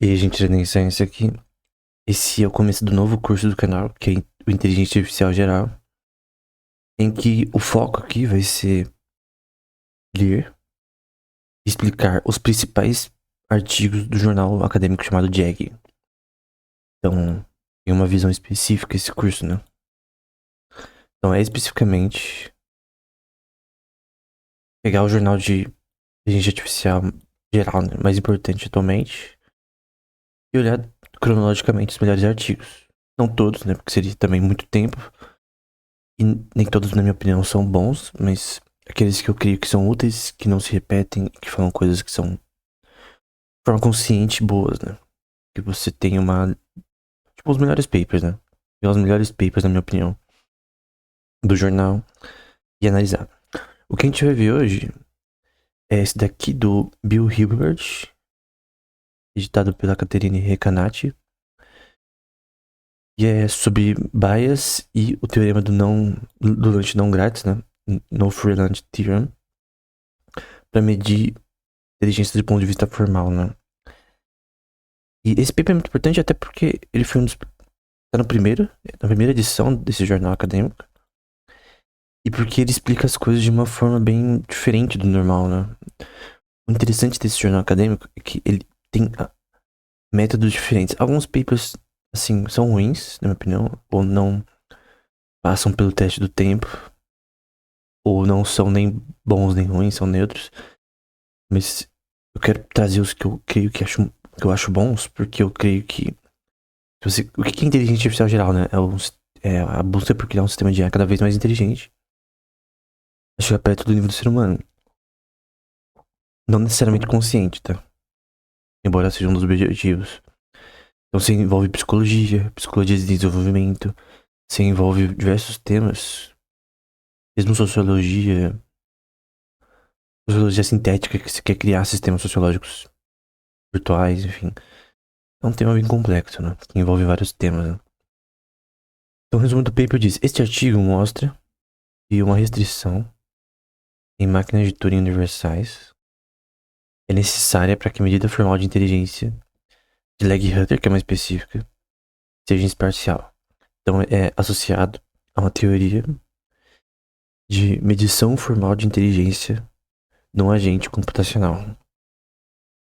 E aí, gente, nem ciência aqui. Esse é o começo do novo curso do canal, que é o Inteligência Artificial Geral, em que o foco aqui vai ser ler e explicar os principais artigos do jornal acadêmico chamado JAG. Então, tem uma visão específica esse curso, né? Então, é especificamente pegar o jornal de inteligência artificial geral, né, mais importante atualmente, e olhar cronologicamente os melhores artigos. Não todos, né? Porque seria também muito tempo. E nem todos, na minha opinião, são bons, mas aqueles que eu creio que são úteis, que não se repetem, que falam coisas que são de forma consciente boas, né? Que você tem uma. Tipo, os melhores papers, né? Pegar os melhores papers, na minha opinião, do jornal e analisar. O que a gente vai ver hoje é esse daqui do Bill Hilbert, editado pela Catherine Recanati, e é sobre bias e o teorema do não. Do lanche não grátis, né? No Free Lunch Theorem, para medir inteligência do ponto de vista formal, né? E esse paper é muito importante até porque ele foi tá na primeira edição desse jornal acadêmico. E porque ele explica as coisas de uma forma bem diferente do normal, né? O interessante desse jornal acadêmico é que ele tem métodos diferentes. Alguns papers, assim, são ruins, na minha opinião, ou não passam pelo teste do tempo, ou não são nem bons nem ruins, são neutros. Mas eu quero trazer os que eu creio que eu acho bons, porque eu creio que o que é inteligência artificial geral, né? É a busca por criar um sistema de IA cada vez mais inteligente a chegar perto do nível do ser humano. Não necessariamente consciente, tá? Embora seja um dos objetivos. Então se envolve psicologia de desenvolvimento, se envolve diversos temas, mesmo sociologia sintética, que se quer criar sistemas sociológicos virtuais, enfim. É um tema bem complexo, né? Que envolve vários temas, né? Então, o resumo do paper diz: este artigo mostra que uma restrição em máquinas de Turing universais é necessária para que a medida formal de inteligência de Legg-Hutter, que é mais específica, seja imparcial. Então é associado a uma teoria de medição formal de inteligência num agente computacional.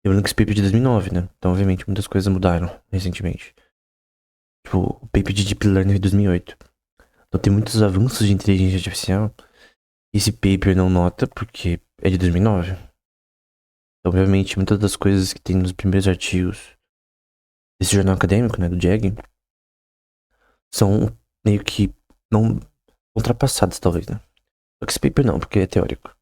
Lembrando que esse paper é de 2009, né? Então, obviamente, muitas coisas mudaram recentemente. Tipo, o paper de Deep Learning é de 2008. Então, tem muitos avanços de inteligência artificial. E esse paper não nota porque é de 2009. Então, obviamente, muitas das coisas que tem nos primeiros artigos desse jornal acadêmico, né, do JAG, são meio que não ultrapassadas, talvez, né? Só que esse paper não, porque é teórico.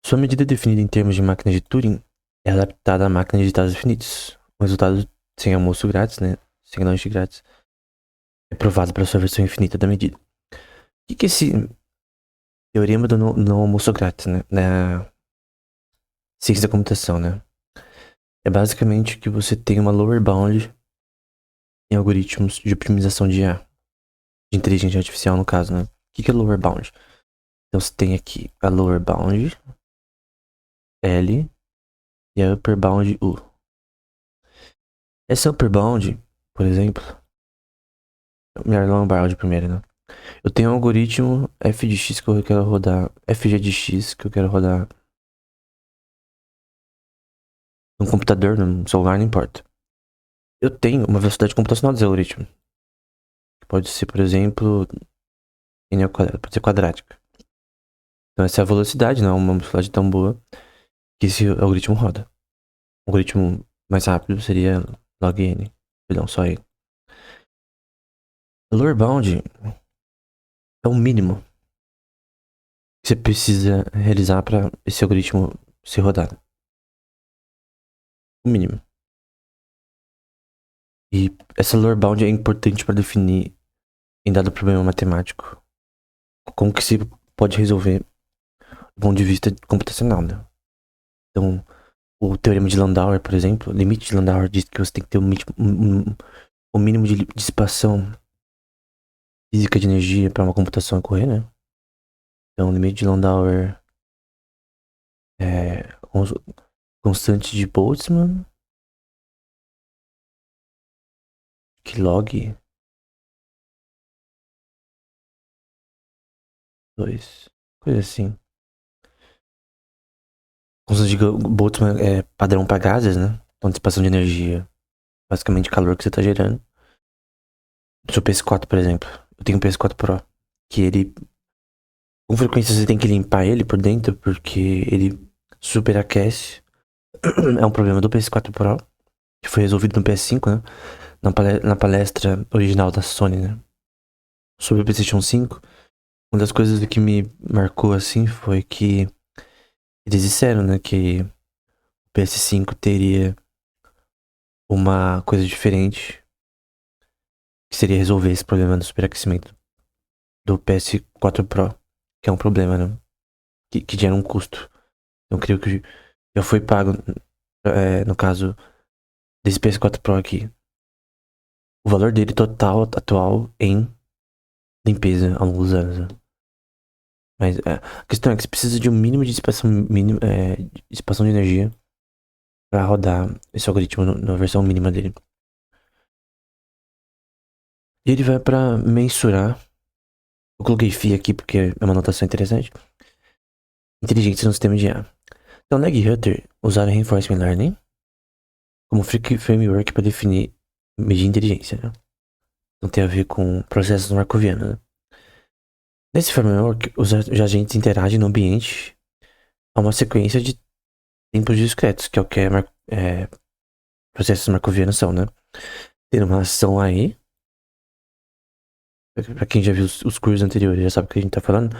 Sua medida definida em termos de máquina de Turing é adaptada à máquina de dados infinitos. O resultado sem almoço grátis, né? Sem lanche grátis. É provado pela sua versão infinita da medida. O que é esse teorema do não almoço grátis, né? Na ciência da computação, né? É basicamente que você tem uma lower bound em algoritmos de optimização de IA, de inteligência artificial no caso, né? O que é lower bound? Então você tem aqui a lower bound L e a upper bound U. Essa upper bound, por exemplo, melhor lower bound primeiro, né? Eu tenho um algoritmo f de x que eu quero rodar, fg de x que eu quero rodar num computador, num celular, não importa. Eu tenho uma velocidade computacional desse algoritmo. Que pode ser, por exemplo, n ao quadrado, pode ser quadrática. Então essa é a velocidade, não é uma velocidade tão boa que esse algoritmo roda. O algoritmo mais rápido seria log n, perdão, só n. O lower bound é o mínimo que você precisa realizar para esse algoritmo ser rodado. O mínimo. E essa lower bound é importante para definir, em dado problema matemático, como que se pode resolver do ponto de vista computacional, né? Então, o teorema de Landauer, por exemplo, o limite de Landauer diz que você tem que ter um mínimo de dissipação física de energia para uma computação ocorrer, né? Então, o limite de Landauer é constante de Boltzmann log 2. Coisa assim. Constante de Boltzmann é padrão para gases, né? Então, dissipação de energia. Basicamente, calor que você tá gerando. Do seu PS4, por exemplo. Eu tenho um PS4 Pro. Que ele. Com frequência você tem que limpar ele por dentro, porque ele superaquece. É um problema do PS4 Pro. Que foi resolvido no PS5, né? Na palestra original da Sony, né? Sobre o PlayStation 5. Uma das coisas que me marcou assim foi que eles disseram, né, que o PS5 teria uma coisa diferente, que seria resolver esse problema do superaquecimento do PS4 Pro, que é um problema, né, que gera um custo. Então, eu creio que já foi pago, no caso desse PS4 Pro aqui, o valor dele total, atual, em limpeza há alguns anos, né? Mas a questão é que você precisa de um mínimo de dissipação de energia para rodar esse algoritmo na versão mínima dele. E ele vai para mensurar. Eu coloquei FI aqui porque é uma notação interessante. Inteligência no sistema de IA. Então, Leg e Hutter usaram Reinforcement Learning como framework para definir medir inteligência, né? Então tem a ver com processos markovianos, né? Nesse framework, os agentes interagem no ambiente a uma sequência de tempos discretos, que é o que processos markovianos são, né? Tem uma ação aí. Pra quem já viu os cursos anteriores, já sabe o que a gente tá falando.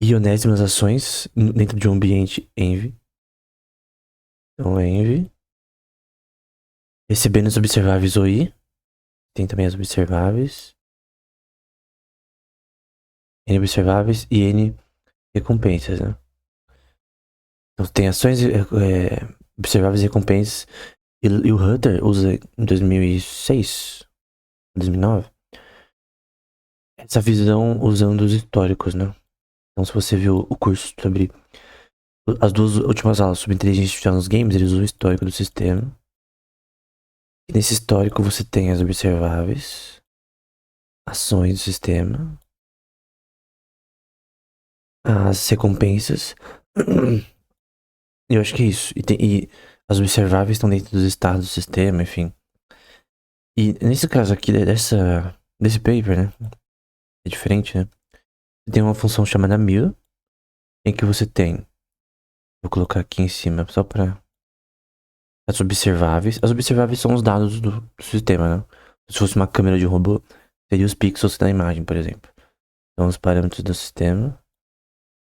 Ionésimas ações dentro de um ambiente env. Então, env. Recebendo os observáveis OI. Tem também as observáveis. N observáveis e N recompensas, né? Então tem ações observáveis e recompensas. E o Hutter usa em 2006, 2009, essa visão usando os históricos, né? Então se você viu o curso sobre as duas últimas aulas sobre inteligência artificial nos games, eles usam o histórico do sistema. E nesse histórico você tem as observáveis, ações do sistema, as recompensas. Eu acho que é isso. E as observáveis estão dentro dos estados do sistema, enfim. E nesse caso aqui, desse paper, né? É diferente, né? Tem uma função chamada mil, em que você tem. Vou colocar aqui em cima, só para as observáveis. As observáveis são os dados do sistema, né? Se fosse uma câmera de um robô, seria os pixels da imagem, por exemplo. Então, os parâmetros do sistema,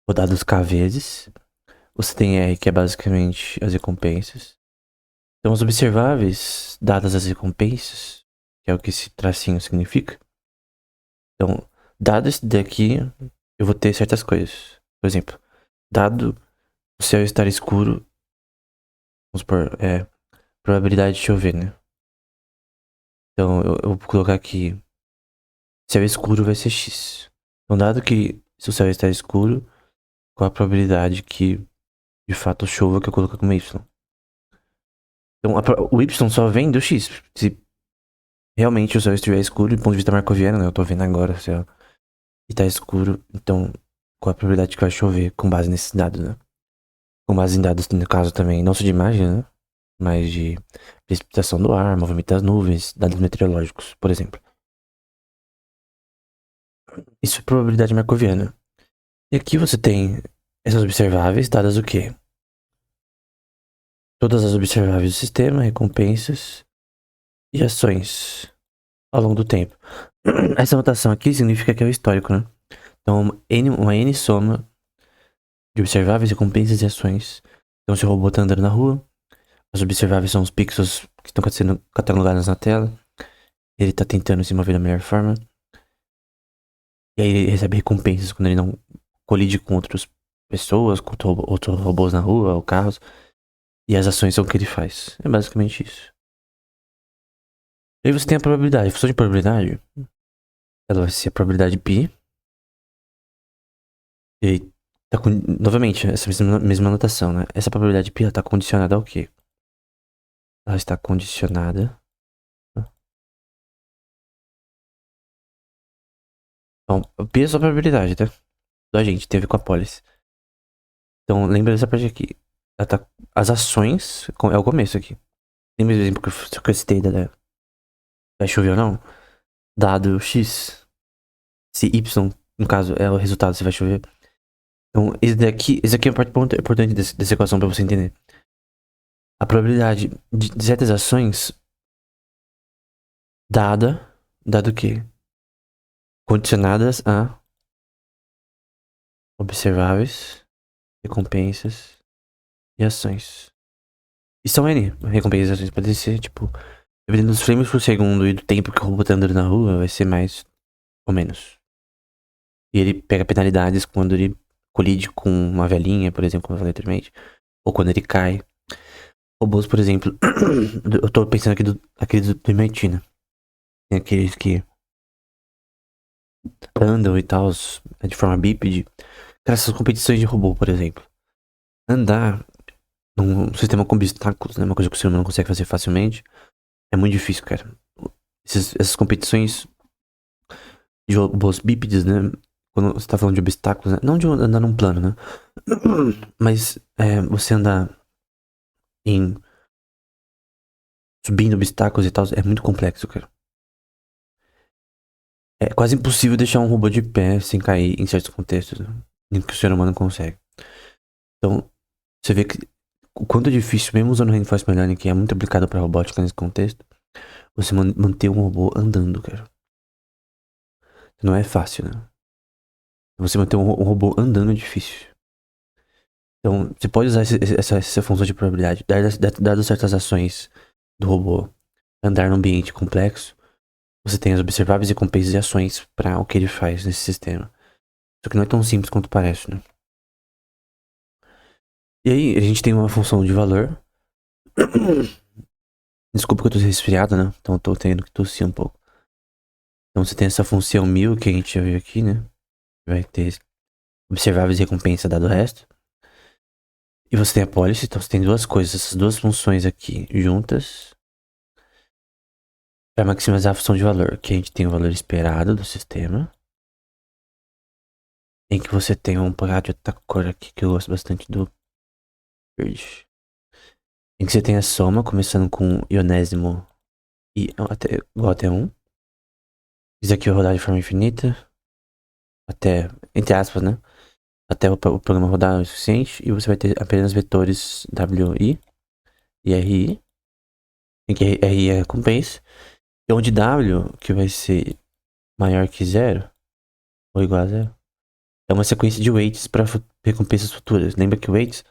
rodados K vezes. Você tem R, que é basicamente as recompensas. Então, os observáveis, dadas as recompensas, que é o que esse tracinho significa. Então, dado esse daqui, eu vou ter certas coisas. Por exemplo, dado o céu estar escuro, vamos supor, probabilidade de chover, né? Então, eu vou colocar aqui, céu escuro vai ser X. Então, dado que se o céu está escuro, qual a probabilidade que de fato chova, que eu coloco como Y? Então, o Y só vem do X. Se realmente o céu estiver escuro, do ponto de vista marcoviano, né? Eu tô vendo agora o céu e tá escuro, então qual a probabilidade que vai chover com base nesses dados, né? Com base em dados, no caso também, não só de imagem, né? Mas de precipitação do ar, movimento das nuvens, dados meteorológicos, por exemplo. Isso é probabilidade marcoviana. E aqui você tem essas observáveis dadas o quê? Todas as observáveis do sistema, recompensas e ações ao longo do tempo. Essa notação aqui significa que é o histórico, né? Então, uma N soma de observáveis, recompensas e ações. Então, se o robô tá andando na rua, as observáveis são os pixels que estão sendo catalogados na tela. Ele tá tentando se mover da melhor forma. E aí ele recebe recompensas quando ele não colide com outras pessoas, com outros robôs na rua ou carros. E as ações são o que ele faz. É basicamente isso. E aí você tem a probabilidade. A função de probabilidade, ela vai ser a probabilidade π. E aí, novamente, essa mesma notação, né? Essa probabilidade π, ela tá condicionada ao quê? Ela está condicionada Então, peso ou probabilidade, tá? Do agente, teve com a policy. Então, lembra dessa parte aqui. As ações, é o começo aqui. Lembra do exemplo que eu citei vai chover ou não? Dado X, se Y, no caso, é o resultado se vai chover. Então, esse aqui é a parte importante dessa equação pra você entender. A probabilidade de certas ações dado que condicionadas a observáveis, recompensas e ações. E são N recompensas e ações. Pode ser, tipo, dependendo dos frames por segundo e do tempo que o robô tá andando na rua, vai ser mais ou menos. E ele pega penalidades quando ele colide com uma velhinha, por exemplo, como eu falei anteriormente, ou quando ele cai. Robôs, por exemplo, eu tô pensando aqui aqueles do MIT, né? Tem aqueles que andam e tal, de forma bípede. Cara, essas competições de robô, por exemplo. Andar num sistema com obstáculos, né? Uma coisa que o ser humano não consegue fazer facilmente. É muito difícil, cara. Essas competições de robôs bípedes, né? Quando você tá falando de obstáculos, né? Não de andar num plano, né? Mas você andar em subindo obstáculos e tal, é muito complexo, cara. É quase impossível deixar um robô de pé sem cair em certos contextos, né? Nem que o ser humano consegue. Então, você vê que o quanto é difícil, mesmo usando o Reinforcement Learning, que é muito aplicado pra robótica nesse contexto, você manter um robô andando, cara. Não é fácil, né? Você manter um robô andando é difícil. Então, você pode usar essa função de probabilidade, dadas certas ações do robô andar num ambiente complexo, você tem as observáveis recompensas e ações para o que ele faz nesse sistema. Só que não é tão simples quanto parece, né? E aí, a gente tem uma função de valor. Desculpa que eu tô resfriado, né? Então eu tô tendo que tossir um pouco. Então você tem essa função 1000 que a gente já viu aqui, né? Vai ter observáveis e recompensa dado o resto. E você tem a policy, então você tem duas coisas, essas duas funções aqui juntas. Para maximizar a função de valor, que a gente tem o valor esperado do sistema. Em que você tem um par de outra cor aqui que eu gosto bastante do verde. Em que você tem a soma, começando com ionésimo e até, igual até 1. Isso aqui vai rodar de forma infinita. Até, entre aspas, né? Até o programa rodar o suficiente. E você vai ter apenas vetores WI e RI. Em que RI é a recompensa. E onde W, que vai ser maior que 0, ou igual a 0, é uma sequência de weights para recompensas futuras. Lembra que weights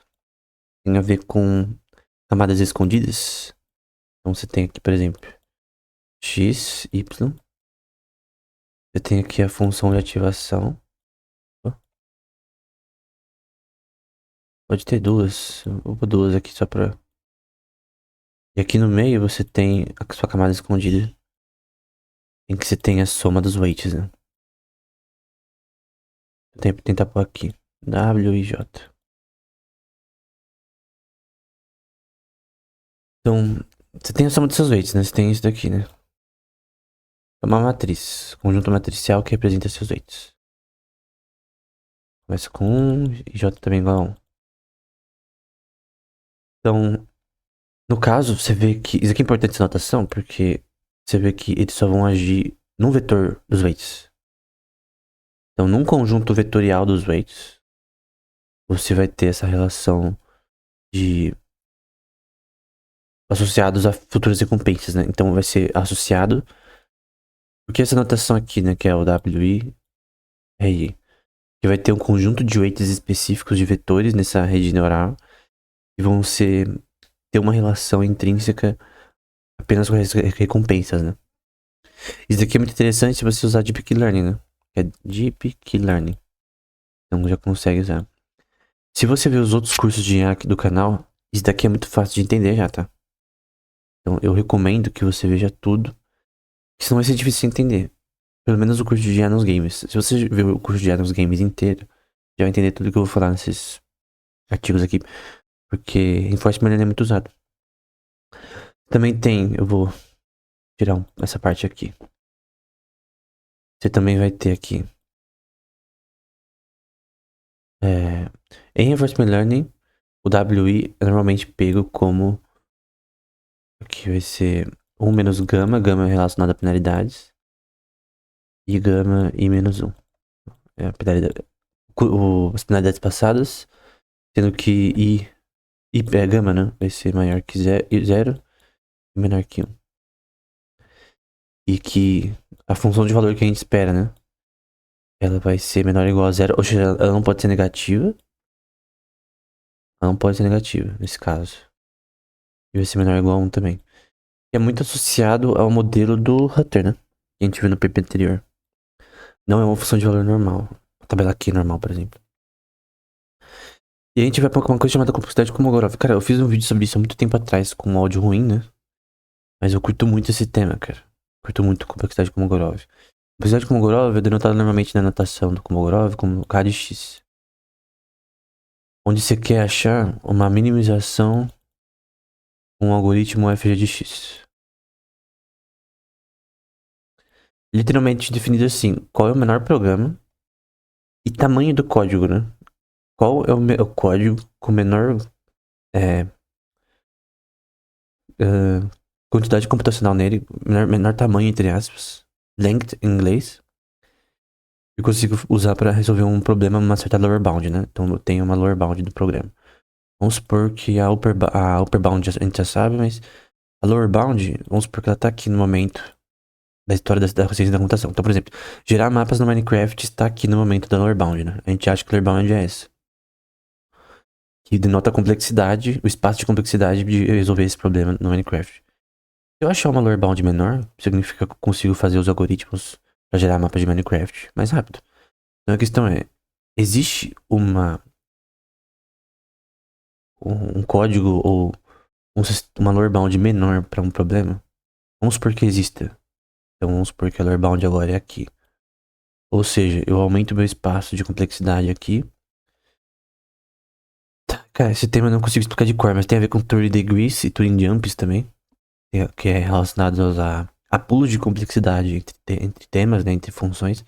tem a ver com camadas escondidas? Então você tem aqui, por exemplo, x, y. Você tem aqui a função de ativação. Pode ter duas. Vou pôr duas aqui só pra... E aqui no meio você tem a sua camada escondida. Em que você tem a soma dos weights, né? Eu tenho que tentar pôr aqui. W e J. Então, você tem a soma dos seus weights, né? Você tem isso daqui, né? É uma matriz. Conjunto matricial que representa seus weights. Começa com 1 e J também igual a 1. Então, no caso, você vê que... Isso aqui é importante essa notação, porque você vê que eles só vão agir num vetor dos weights. Então, num conjunto vetorial dos weights, você vai ter essa relação de associados a futuras recompensas, né? Então, vai ser associado... Porque essa notação aqui, né, que é o WI, RI, que vai ter um conjunto de weights específicos de vetores nessa rede neural e vão ter uma relação intrínseca apenas com as recompensas, né? Isso daqui é muito interessante se você usar Deep Key Learning, né? É Deep Key Learning. Então já consegue usar. Se você ver os outros cursos de IA aqui do canal, isso daqui é muito fácil de entender já, tá? Então eu recomendo que você veja tudo, que senão vai ser difícil de entender. Pelo menos o curso de IA nos games. Se você ver o curso de IA nos games inteiro, já vai entender tudo que eu vou falar nesses artigos aqui. Porque Reinforcement Learning é muito usado. Também tem, eu vou tirar essa parte aqui. Você também vai ter aqui Em Reinforcement Learning, o WI é normalmente pego como... Aqui vai ser 1 menos gama, gama é relacionado a penalidades. E gama I menos 1. É a penalidade, as penalidades passadas, sendo que I é gama, né? Vai ser maior que 0 e menor que 1. E que a função de valor que a gente espera, né? Ela vai ser menor ou igual a 0. Ou seja, ela não pode ser negativa. Ela não pode ser negativa, nesse caso. E vai ser menor ou igual a 1 também. E é muito associado ao modelo do Hutter, né? Que a gente viu no paper anterior. Não é uma função de valor normal. A tabela aqui normal, por exemplo. E a gente vai pra uma coisa chamada complexidade Kolmogorov. Cara, eu fiz um vídeo sobre isso há muito tempo atrás, com um áudio ruim, né? Mas eu curto muito esse tema, cara. Curto muito complexidade Kolmogorov. Complexidade Kolmogorov é denotada normalmente na notação do Kolmogorov como K de X. Onde você quer achar uma minimização com um algoritmo FG de X. Literalmente definido assim, qual é o menor programa e tamanho do código, né? Qual é o código com menor quantidade computacional nele, menor tamanho, entre aspas, length em inglês, eu consigo usar para resolver um problema numa certa lower bound, né? Então eu tenho uma lower bound do programa. Vamos supor que a upper bound a gente já sabe, mas a lower bound, vamos supor que ela tá aqui no momento da história da ciência da computação. Então, por exemplo, gerar mapas no Minecraft está aqui no momento da lower bound, né? A gente acha que a lower bound é essa. Que denota a complexidade, o espaço de complexidade de resolver esse problema no Minecraft. Se eu achar uma lower bound menor, significa que eu consigo fazer os algoritmos para gerar mapas de Minecraft mais rápido. Então a questão é, existe um código ou uma lower bound menor para um problema? Vamos supor que exista. Então vamos supor que a lower bound agora é aqui. Ou seja, eu aumento meu espaço de complexidade aqui. Tá, cara, esse tema eu não consigo explicar de cor, mas tem a ver com Turing Degrees e Turing Jumps também. Que é relacionado a pulos de complexidade entre temas, né, entre funções.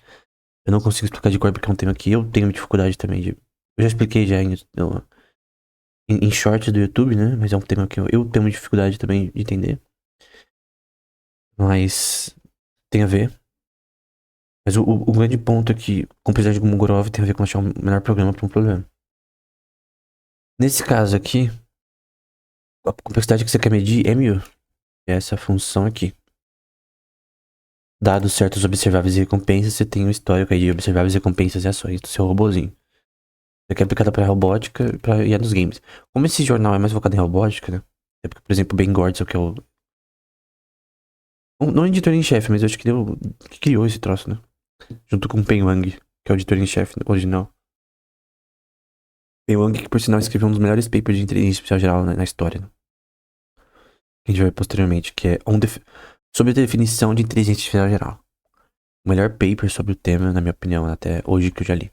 Eu não consigo explicar de cor porque é um tema que eu tenho dificuldade também de... Eu já expliquei já em shorts do YouTube, né? Mas é um tema que eu tenho dificuldade também de entender. Mas tem a ver. Mas o grande ponto é que complexidade de Kolmogorov tem a ver com achar o melhor programa para um problema. Nesse caso aqui, a complexidade que você quer medir é 1000. É essa função aqui. Dados certos observáveis e recompensas, você tem um histórico aí de observáveis, recompensas e ações do seu robozinho. Isso aqui é aplicado para robótica e é nos games. Como esse jornal é mais focado em robótica, né? É porque, por exemplo, o Ben Gordon, que é o... Não editor em chefe, mas eu acho que que criou esse troço, né? Junto com o Peng Wang, que é o editor em chefe original. Peng Wang, que por sinal escreveu um dos melhores papers de inteligência artificial geral na história, né? Que a gente vai ver posteriormente, que é sobre a definição de inteligência artificial geral. O melhor paper sobre o tema, na minha opinião, até hoje que eu já li.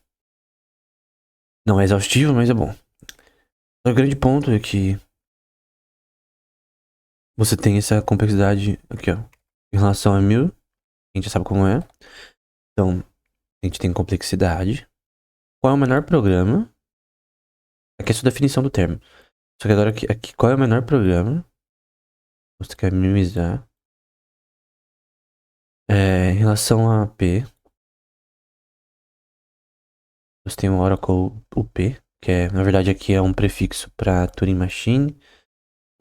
Não é exaustivo, mas é bom. O grande ponto é que você tem essa complexidade aqui, ó. Em relação a 1000, a gente já sabe como é. Então, a gente tem complexidade. Qual é o menor programa? Aqui é a sua definição do termo. Só que agora aqui qual é o menor programa? Você quer minimizar. Em relação a P, você tem o Oracle UP, que é, na verdade, aqui é um prefixo para Turing Machine.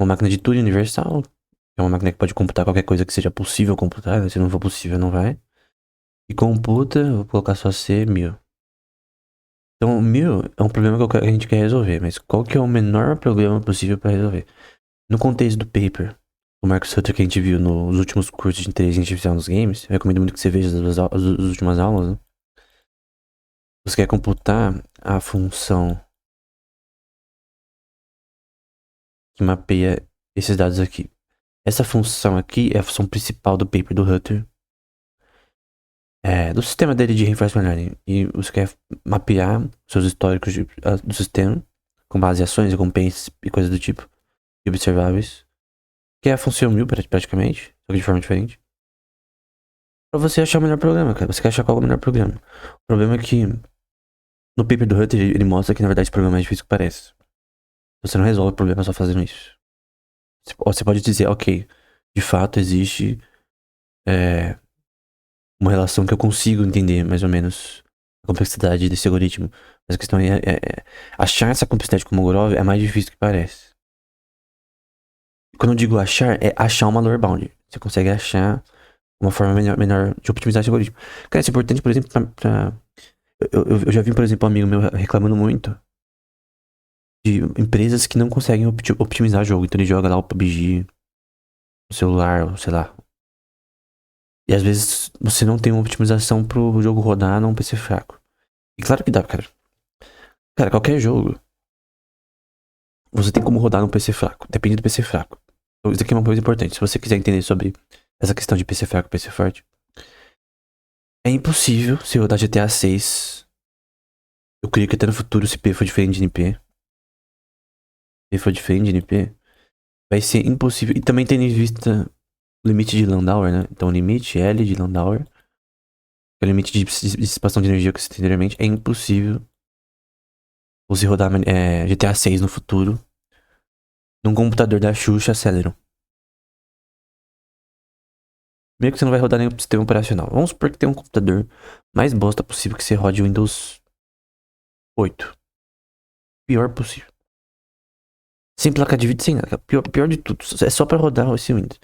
Uma máquina de Turing universal. É uma máquina que pode computar qualquer coisa que seja possível computar, né? Se não for possível, não vai. E computa, vou colocar só C, 1000. Então, 1000 é um problema que a gente quer resolver, mas qual que é o menor problema possível para resolver? No contexto do paper, o Marcus Sutter que a gente viu nos últimos cursos de inteligência artificial nos games, eu recomendo muito que você veja as últimas aulas, né? Você quer computar a função que mapeia esses dados aqui. Essa função aqui é a função principal do paper do Hutter, do sistema dele de reinforcement learning. E você quer mapear seus históricos do sistema com base em ações, recompensas e coisas do tipo, e observáveis, que é a função 1000 praticamente, só que de forma diferente, pra você achar o melhor programa, cara. Você quer achar qual é o melhor programa. O problema é que No paper do Hutter, ele mostra que na verdade esse problema é mais difícil que parece. Você não resolve o problema só fazendo isso. Você pode dizer, ok, de fato existe uma relação que eu consigo entender mais ou menos a complexidade desse algoritmo. Mas a questão achar essa complexidade com o Mogorov é mais difícil do que parece. Quando eu digo achar, é achar uma lower bound. Você consegue achar uma forma melhor de optimizar esse algoritmo. Cara, isso é importante, por exemplo, eu já vi, por exemplo, um amigo meu reclamando muito de empresas que não conseguem optimizar jogo. Então ele joga lá o PUBG no celular, ou sei lá. E às vezes você não tem uma otimização pro jogo rodar num PC fraco. E claro que dá, cara. Cara, qualquer jogo, você tem como rodar num PC fraco. Depende do PC fraco. Então, isso aqui é uma coisa importante. Se você quiser entender sobre essa questão de PC fraco e PC forte, é impossível se rodar GTA 6. Eu creio que até no futuro, se P for diferente de NP, P for diferente de NP, vai ser impossível. E também tendo em vista o limite de Landauer, né? Então, o limite L de Landauer, que é o limite de dissipação de energia que eu citei anteriormente, é impossível você rodar GTA 6 no futuro num computador da Xuxa Celeron. Primeiro que você não vai rodar nenhum sistema operacional. Vamos supor que tem um computador mais bosta possível que você rode o Windows 8. Pior possível. Sem placa de vídeo, sem nada. Pior de tudo. É só pra rodar esse Windows.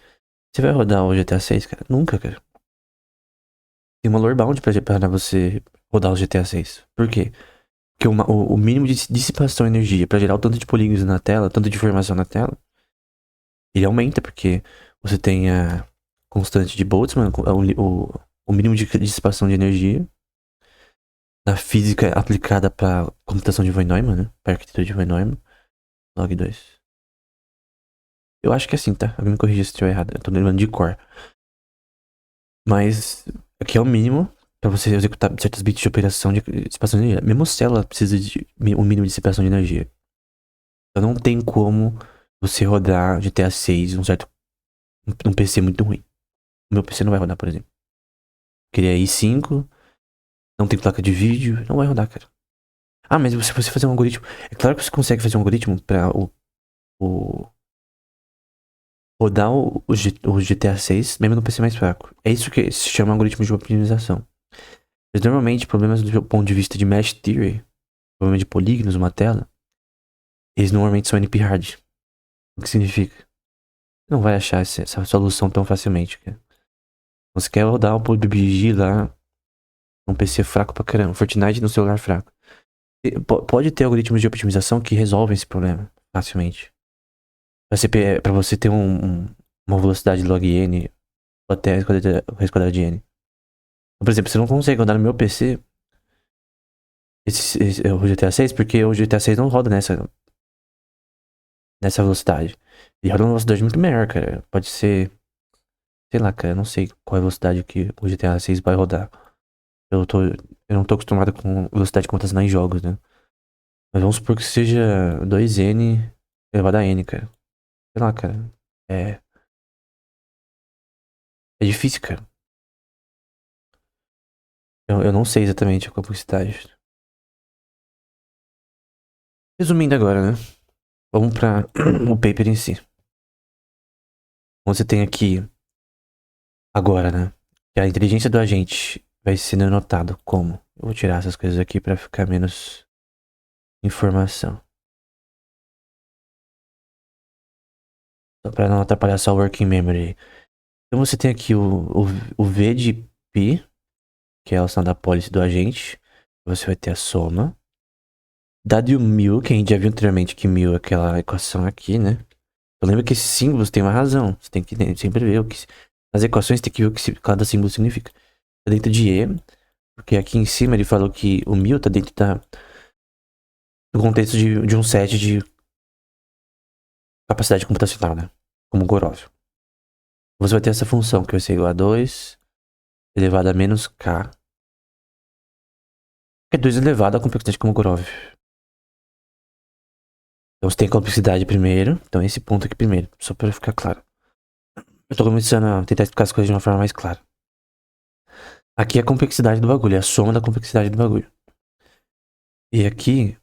Você vai rodar o GTA 6, cara? Nunca, cara. Tem uma lower bound pra você rodar o GTA 6. Por quê? Porque o mínimo de dissipação de energia pra gerar o tanto de polígonos na tela, tanto de informação na tela, ele aumenta, porque você tem a constante de Boltzmann, o mínimo de dissipação de energia na física aplicada para computação de von Neumann, né? Para arquitetura de von Neumann. Log 2. Eu acho que é assim, tá? Alguém me corrija se estiver errado. Eu tô lembrando de cor. Mas aqui é o mínimo para você executar certos bits de operação de dissipação de energia. Mesmo célula precisa de um mínimo de dissipação de energia. Então não tem como você rodar GTA 6 num PC muito ruim. O meu PC não vai rodar, por exemplo. Queria i5, não tem placa de vídeo, não vai rodar, cara. Ah, mas se você fazer um algoritmo. É claro que você consegue fazer um algoritmo para o rodar o GTA 6 mesmo no PC mais fraco. É isso que se chama algoritmo de optimização. Mas normalmente, problemas do ponto de vista de mesh theory, problema de polígonos numa tela, eles normalmente são NP-hard. O que significa? Você não vai achar essa solução tão facilmente, cara. Você quer rodar o PUBG lá num PC fraco pra caramba, Fortnite no celular fraco. Pode ter algoritmos de otimização que resolvem esse problema facilmente. Pra você ter uma velocidade log n ou até raiz quadrada de n. Por exemplo, você não consegue rodar no meu PC o GTA 6 porque o GTA 6 não roda nessa velocidade. Ele roda numa velocidade muito menor, cara. Pode ser, sei lá, cara, eu não sei qual é a velocidade que o GTA 6 vai rodar. Eu, tô, eu não tô acostumado com velocidade computacional em jogos, né? Mas vamos supor que seja 2n elevado a n, cara. Sei lá, cara. É, é difícil, cara. Eu não sei exatamente a complexidade. Resumindo agora, né? Vamos para o paper em si. Você tem aqui agora, né? Que a inteligência do agente vai sendo anotado como. Eu vou tirar essas coisas aqui para ficar menos informação. Só para não atrapalhar só o working memory. Então você tem aqui o V de P, que é a relação da pólice do agente. Você vai ter a soma. Dado o μ, que a gente já viu anteriormente que μ é aquela equação aqui, né? Eu lembro que esses símbolos têm uma razão. Você tem que sempre ver o que. Nas equações tem que ver o que cada símbolo significa. Tá dentro de E, porque aqui em cima ele falou que o μ tá dentro do contexto de um set de capacidade computacional, né? Como Gorov. Você vai ter essa função que vai ser igual a 2 elevado a menos K. Que é 2 elevado à complexidade como Gorov. Então você tem a complexidade primeiro. Então esse ponto aqui primeiro, só pra ficar claro. Eu tô começando a tentar explicar as coisas de uma forma mais clara. Aqui é a complexidade do bagulho, é a soma da complexidade do bagulho. E aqui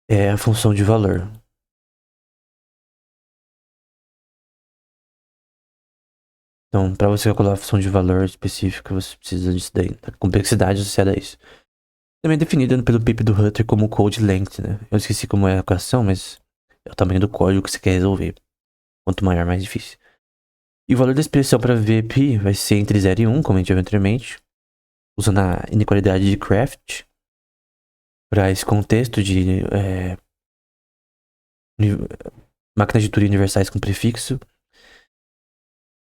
é a função de valor. Então, para você calcular a função de valor específica, você precisa disso daí, da complexidade associada a isso. Também é definida pelo PIP do Hutter como code length, né? Eu esqueci como é a equação, mas é o tamanho do código que você quer resolver. Quanto maior, mais difícil. E o valor da expressão para VP vai ser entre 0 e 1, como a gente viu anteriormente, usando a inequalidade de Craft para esse contexto de máquinas de Turing universais com prefixo.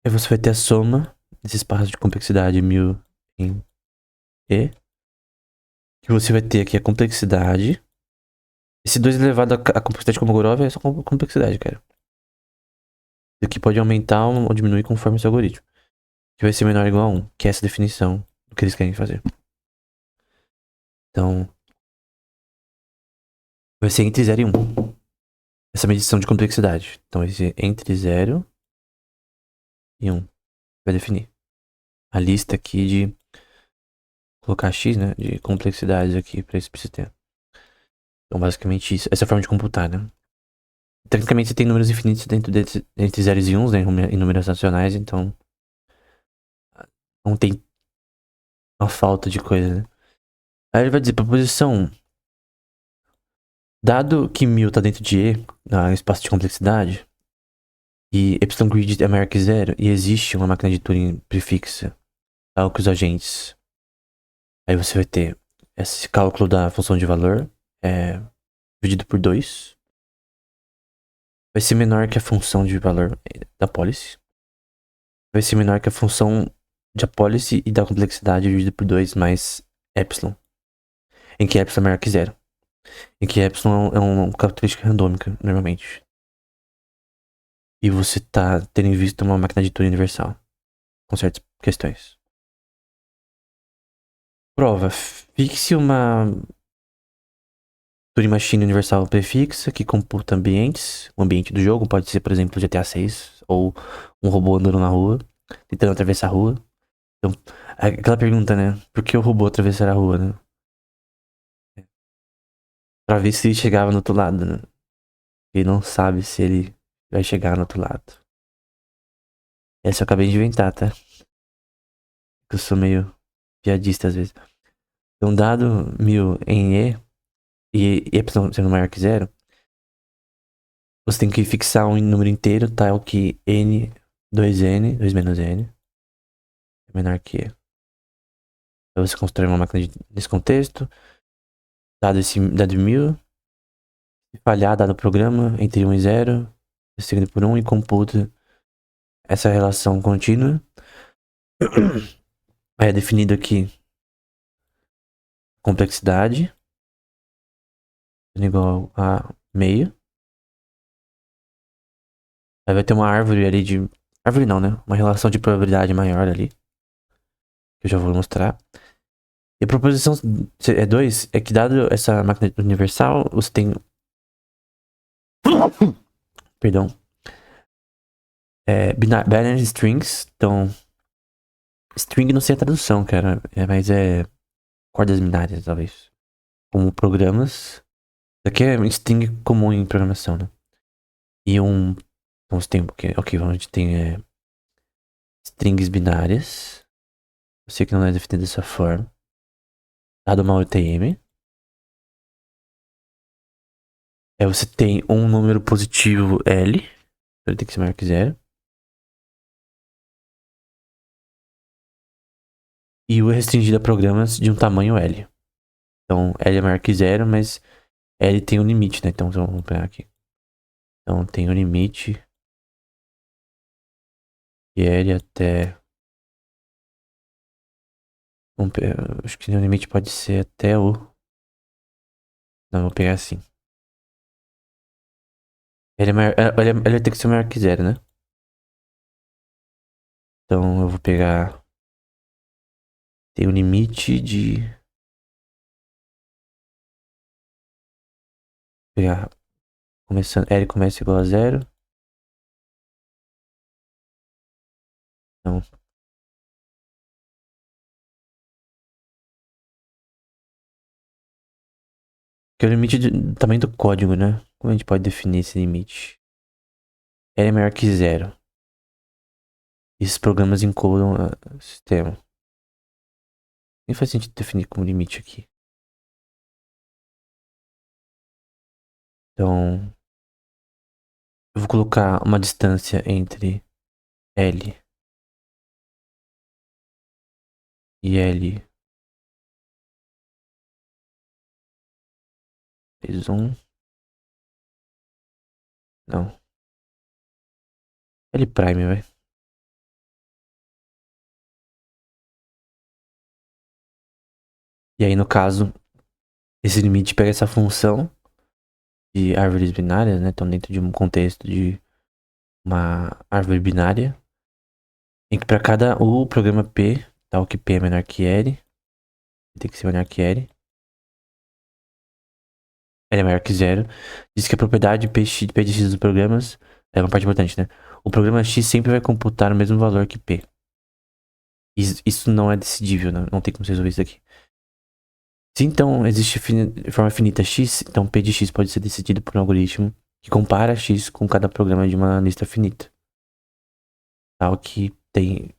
Aí você vai ter a soma desse espaço de complexidade 1000 em E. Que você vai ter aqui a complexidade. Esse 2 elevado à complexidade como Gorov é só complexidade, cara. Isso aqui pode aumentar ou diminuir conforme o seu algoritmo. Que vai ser menor ou igual a 1, que é essa definição do que eles querem fazer. Então, vai ser entre 0 e 1. Essa medição de complexidade. Então, vai ser entre 0 e 1. Vai definir a lista aqui de colocar X, né? De complexidades aqui para esse sistema. Então, basicamente isso. Essa é a forma de computar, né? Tecnicamente, você tem números infinitos dentro entre 0 e 1, né? Em números racionais, então não tem uma falta de coisa, né? Aí ele vai dizer, para posição 1, dado que 1000 tá dentro de E, no espaço de complexidade, e epsilon grid é maior que 0, e existe uma máquina de Turing prefixa ao que os agentes, aí você vai ter esse cálculo da função de valor dividido por 2, vai ser menor que a função de valor da policy, vai ser menor que a função de policy e da complexidade dividido por 2 mais epsilon, em que epsilon é maior que 0, em que epsilon é uma característica randômica, normalmente. E você tá tendo em vista uma máquina de Turing universal, com certas questões. Prova. Fixe uma Turing Machine universal prefixa que computa ambientes. O ambiente do jogo pode ser, por exemplo, GTA 6 ou um robô andando na rua, tentando atravessar a rua. Então, aquela pergunta, né? Por que o robô atravessar a rua, né? Pra ver se ele chegava no outro lado, né? Ele não sabe se ele vai chegar no outro lado. Essa eu acabei de inventar, tá? Eu sou meio piadista às vezes. Então, dado 1000 em E epsilon sendo maior que 0, você tem que fixar um número inteiro tal que n, 2n, 2 menos n, é menor que E. Então você constrói uma máquina nesse contexto, dado 1000, se falhar, dado o programa, entre 1 e 0, é seguido por 1 e computa essa relação contínua. É definido aqui complexidade, igual a meio. Aí vai ter uma árvore ali de... Árvore não, né? Uma relação de probabilidade maior ali, que eu já vou mostrar. E a proposição 2 é que, dado essa máquina universal, você tem. Perdão. Binary strings. Então, string não sei a tradução, cara. Mas é cordas binárias, talvez. Como programas. Isso aqui é string comum em programação, né? E um. Então você tem. Ok, a gente tem strings binárias. Eu sei que não é definido dessa forma. Dado uma UTM. Você tem um número positivo L. Ele tem que ser maior que 0. E o restringido a programas de um tamanho L. Então, L é maior que 0, mas L tem um limite, né? Então, vamos pegar aqui. Então, tem um limite de L até... acho que o limite pode ser até o... Não, vou pegar assim. L, é maior, L tem que ser maior que 0, né? Então, eu vou pegar... Tem um limite de... Pegar... Começando... L começa igual a 0. Então, Que é o limite do tamanho do código, né? Como a gente pode definir esse limite? L é maior que zero. Esses programas encodam o sistema. Nem faz sentido definir como limite aqui. Então, eu vou colocar uma distância entre L e L vezes 1. Não. L prime, vai. E aí, no caso, esse limite pega essa função de árvores binárias, né? Então, dentro de um contexto de uma árvore binária, em que para cada o programa P, tal que P é menor que L, tem que ser menor que L. L é maior que zero. Diz que a propriedade P de X dos programas é uma parte importante, né? O programa X sempre vai computar o mesmo valor que P. Isso não é decidível, né? Não tem como você resolver isso aqui. Se então existe forma finita X, então P de X pode ser decidido por um algoritmo que compara X com cada programa de uma lista finita. Tal que tem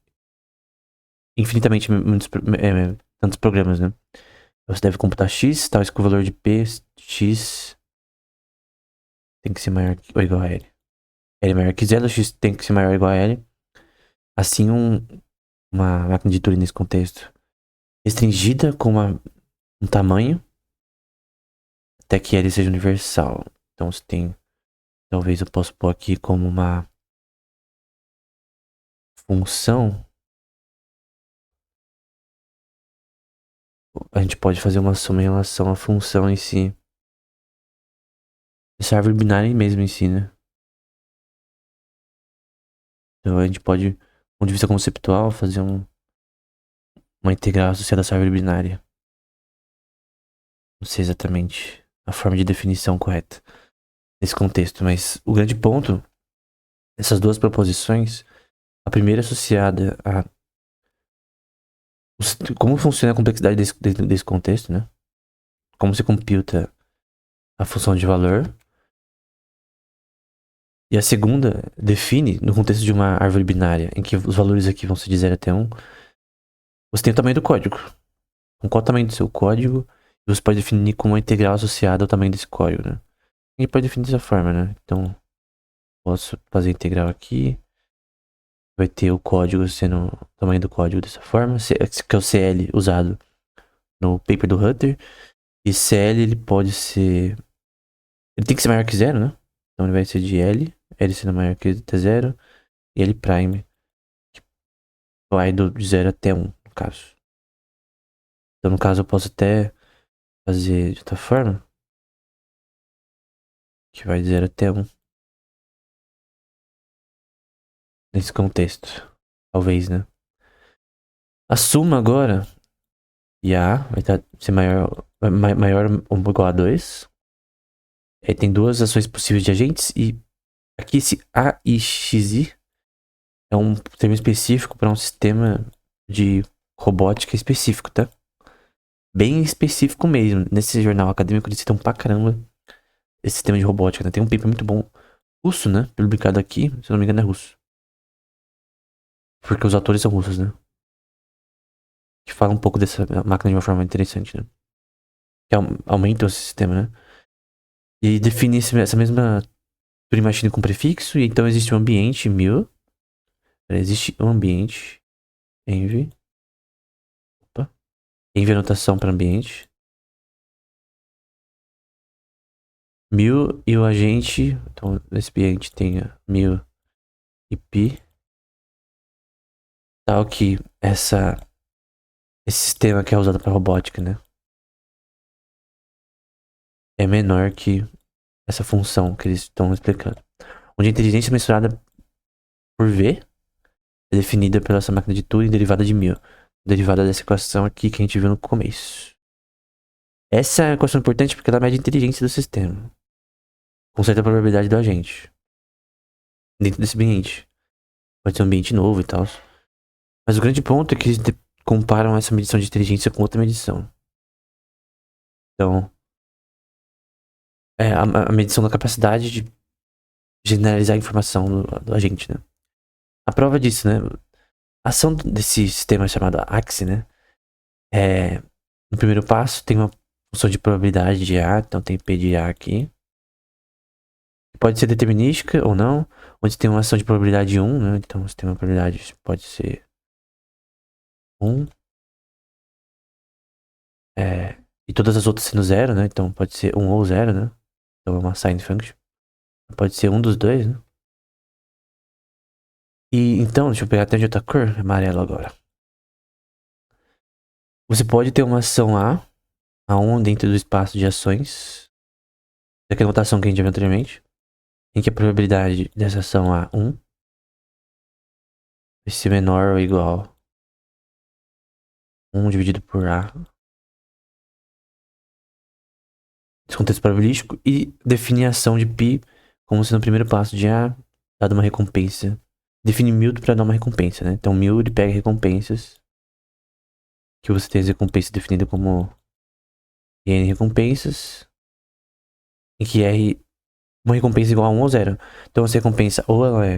infinitamente tantos programas, né? Você deve computar X, tal que o valor de P, X tem que ser maior ou igual a L. L é maior que zero, X tem que ser maior ou igual a L. Assim, uma máquina de Turing nesse contexto restringida com um tamanho até que L seja universal. Então, você tem... Talvez eu possa pôr aqui como uma função. A gente pode fazer uma soma em relação à função em si. Essa árvore binária mesmo em si, né? Então a gente pode, do ponto de vista conceptual, fazer uma integral associada a essa árvore binária. Não sei exatamente a forma de definição correta nesse contexto, mas o grande ponto dessas duas proposições, a primeira associada a como funciona a complexidade desse contexto, né? Como se computa a função de valor. E a segunda define, no contexto de uma árvore binária, em que os valores aqui vão ser de 0 até 1, você tem o tamanho do código. Com qual o tamanho do seu código, você pode definir como uma integral associada ao tamanho desse código, né? A gente pode definir dessa forma, né? Então, posso fazer a integral aqui. Vai ter o código sendo o tamanho do código dessa forma, que é o CL usado no paper do Hutter. E CL ele pode ser... Ele tem que ser maior que zero, né? Então ele vai ser de L sendo maior que zero, e L prime, que vai de 0 até 1, no caso. Então no caso eu posso até fazer de outra forma, que vai de 0 até 1. Nesse contexto. Talvez, né? A suma agora, e A vai ser maior ou igual a 2. Aí tem duas ações possíveis de agentes, e aqui esse A e XI é um termo específico para um sistema de robótica específico, tá? Bem específico mesmo. Nesse jornal acadêmico eles citam pra caramba esse sistema de robótica, né? Tem um paper muito bom russo, né? Publicado aqui, se eu não me engano é russo. Porque os autores são russos, né? Que fala um pouco dessa máquina de uma forma interessante, né? Que aumenta o sistema, né? E define essa mesma Turing Machine com prefixo, e então existe um ambiente 1000. Existe um ambiente env. Opa. Env é anotação para ambiente. 1000 e o agente. Então, esse ambiente tenha 1000 e pi. Tal que esse sistema que é usado para robótica, né? É menor que essa função que eles estão explicando. Onde a inteligência mensurada por V é definida pela essa máquina de Turing derivada de 1000. Derivada dessa equação aqui que a gente viu no começo. Essa é uma equação importante porque ela mede a inteligência do sistema. Com certa probabilidade do agente. Dentro desse ambiente. Pode ser um ambiente novo e tal. Mas o grande ponto é que eles comparam essa medição de inteligência com outra medição. Então, a medição da capacidade de generalizar a informação do agente, né? A prova disso, né? A ação desse sistema chamado AXE, né? No primeiro passo tem uma função de probabilidade de A, então tem P de A aqui. Pode ser determinística ou não, onde tem uma ação de probabilidade 1, né? Então se tem uma probabilidade, pode ser 1. E todas as outras sendo 0, né? Então pode ser 1 ou 0, né? Então é uma sign function. Pode ser um dos dois, né? E então, deixa eu pegar até de outra cor, amarelo agora. Você pode ter uma ação A1 dentro do espaço de ações. Daquela notação que a gente já viu anteriormente. Em que a probabilidade dessa ação A1 vai ser menor ou igual a 1 dividido por A. Esse contexto probabilístico. E definir a ação de π como sendo o primeiro passo de A, dado uma recompensa. Define mild para dar uma recompensa, né? Então mild pega recompensas. Que você tem as recompensas definidas como N recompensas. Em que R uma recompensa igual a 1 ou 0. Então essa recompensa ou ela é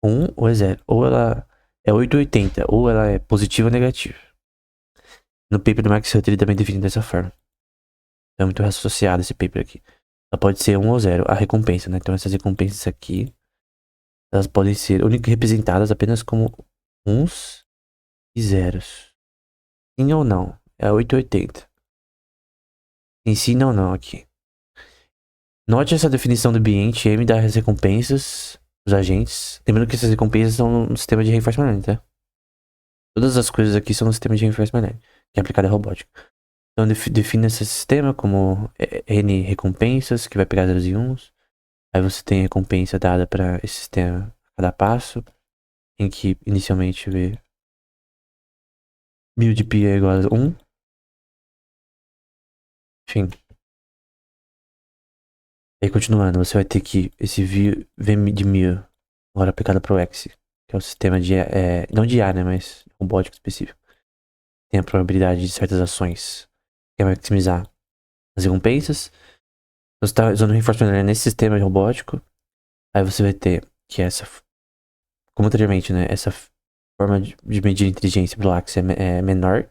1 ou é 0. Ou ela é 880, ou ela é positiva ou negativa. No paper do Max Hutter ele também define dessa forma. Então é muito associado esse paper aqui. Ela pode ser 1 ou 0, a recompensa, né? Então essas recompensas aqui, elas podem ser representadas apenas como uns e zeros. Sim ou não, é 880. Em sim ou não aqui. Note essa definição do ambiente M das recompensas, os agentes. Lembrando que essas recompensas são no sistema de reinforcement learning, tá? Todas as coisas aqui são no sistema de reinforcement learning, que é aplicado à robótica. Então define esse sistema como N recompensas, que vai pegar zeros e uns. Aí você tem a recompensa dada para esse sistema a cada passo, em que inicialmente vê 1000 de π é igual a 1. Enfim. Aí continuando, você vai ter que esse V de 1000 agora aplicado para o X, que é o sistema de, não de A, né, mas robótico específico. Tem a probabilidade de certas ações, que é maximizar as recompensas. Você está usando reinforcement learning nesse sistema robótico, aí você vai ter que essa, como anteriormente, né, essa forma de medir a inteligência pelo Axie é menor,